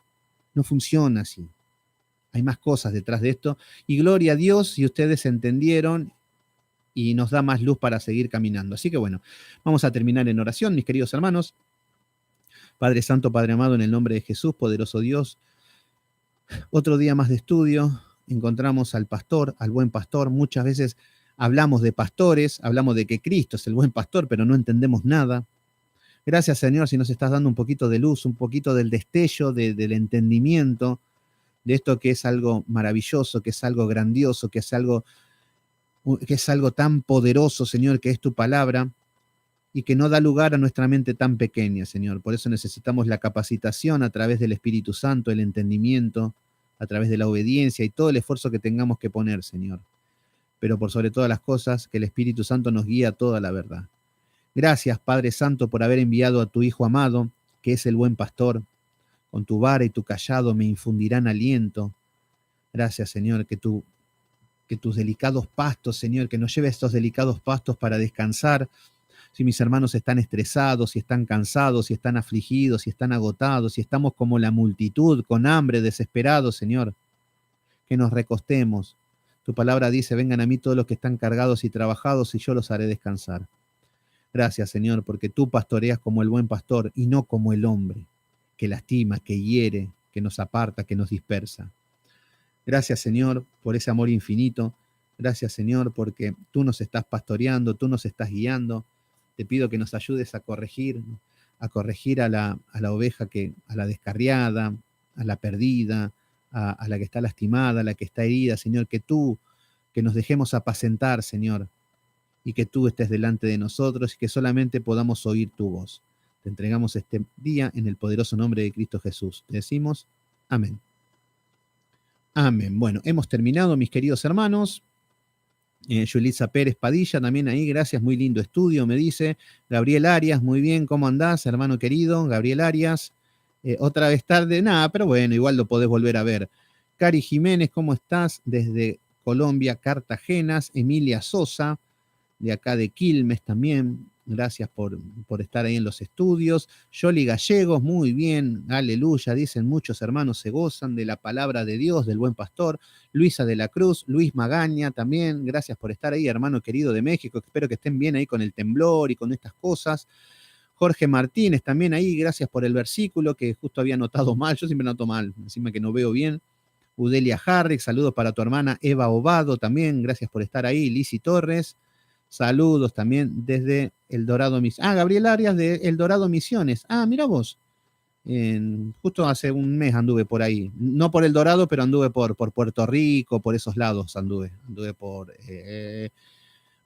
No funciona así. Hay más cosas detrás de esto. Y gloria a Dios si ustedes entendieron y nos da más luz para seguir caminando. Así que bueno, vamos a terminar en oración, mis queridos hermanos. Padre Santo, Padre amado, en el nombre de Jesús, poderoso Dios, otro día más de estudio, encontramos al pastor, al buen pastor. Muchas veces hablamos de pastores, hablamos de que Cristo es el buen pastor, pero no entendemos nada. Gracias, Señor, si nos estás dando un poquito de luz, un poquito del destello, del entendimiento de esto que es algo maravilloso, que es algo grandioso, que es algo tan poderoso, Señor, que es tu palabra, y que no da lugar a nuestra mente tan pequeña, Señor. Por eso necesitamos la capacitación a través del Espíritu Santo, el entendimiento, a través de la obediencia y todo el esfuerzo que tengamos que poner, Señor. Pero por sobre todas las cosas, que el Espíritu Santo nos guíe a toda la verdad. Gracias, Padre Santo, por haber enviado a tu Hijo amado, que es el buen pastor. Con tu vara y tu cayado me infundirán aliento. Gracias, Señor, que tus delicados pastos, Señor, que nos lleve a estos delicados pastos para descansar. Si mis hermanos están estresados, si están cansados, si están afligidos, si están agotados, si estamos como la multitud, con hambre, desesperados, Señor, que nos recostemos. Tu palabra dice, vengan a mí todos los que están cargados y trabajados y yo los haré descansar. Gracias, Señor, porque tú pastoreas como el buen pastor y no como el hombre, que lastima, que hiere, que nos aparta, que nos dispersa. Gracias, Señor, por ese amor infinito. Gracias, Señor, porque tú nos estás pastoreando, tú nos estás guiando. Te pido que nos ayudes a corregir a la oveja, a la descarriada, a la perdida, a la que está lastimada, a la que está herida, Señor, que nos dejemos apacentar, Señor, y que tú estés delante de nosotros y que solamente podamos oír tu voz. Te entregamos este día en el poderoso nombre de Cristo Jesús. Te decimos amén. Amén. Bueno, hemos terminado, mis queridos hermanos. Yulitza Pérez Padilla también ahí, gracias, muy lindo estudio, me dice. Gabriel Arias, muy bien, ¿cómo andás, hermano querido? Gabriel Arias, otra vez tarde, nada, pero bueno, igual lo podés volver a ver. Cari Jiménez, ¿cómo estás? Desde Colombia, Cartagenas. Emilia Sosa, de acá de Quilmes también, gracias por estar ahí en los estudios. Yoli Gallegos, muy bien, aleluya, dicen muchos hermanos se gozan de la palabra de Dios, del buen pastor. Luisa de la Cruz, Luis Magaña también, gracias por estar ahí, hermano querido de México, espero que estén bien ahí con el temblor y con estas cosas. Jorge Martínez también ahí, gracias por el versículo que justo había notado mal, yo siempre noto mal, encima que no veo bien. Udelia Harrick, saludos para tu hermana Eva Obado también, gracias por estar ahí. Lisi Torres, saludos también desde El Dorado Misiones. Gabriel Arias de El Dorado Misiones. Mira vos. Justo hace un mes anduve por ahí. No por El Dorado, pero anduve por Puerto Rico, por esos lados anduve. Anduve por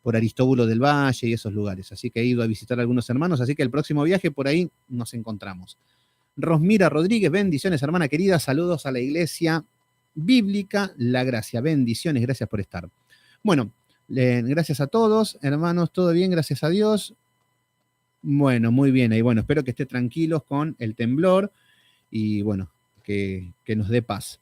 Aristóbulo del Valle y esos lugares. Así que he ido a visitar a algunos hermanos. Así que el próximo viaje por ahí nos encontramos. Rosmira Rodríguez, bendiciones, hermana querida. Saludos a la Iglesia Bíblica La Gracia. Bendiciones, gracias por estar. Bueno, gracias a todos, hermanos, todo bien, gracias a Dios. Bueno, muy bien, y bueno, espero que estén tranquilos con el temblor y bueno, que nos dé paz.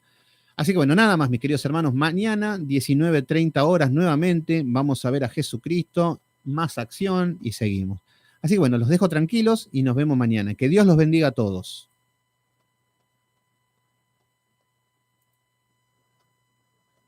Así que bueno, nada más, mis queridos hermanos, mañana 19:30 horas nuevamente vamos a ver a Jesucristo, más acción y seguimos. Así que bueno, los dejo tranquilos y nos vemos mañana. Que Dios los bendiga a todos.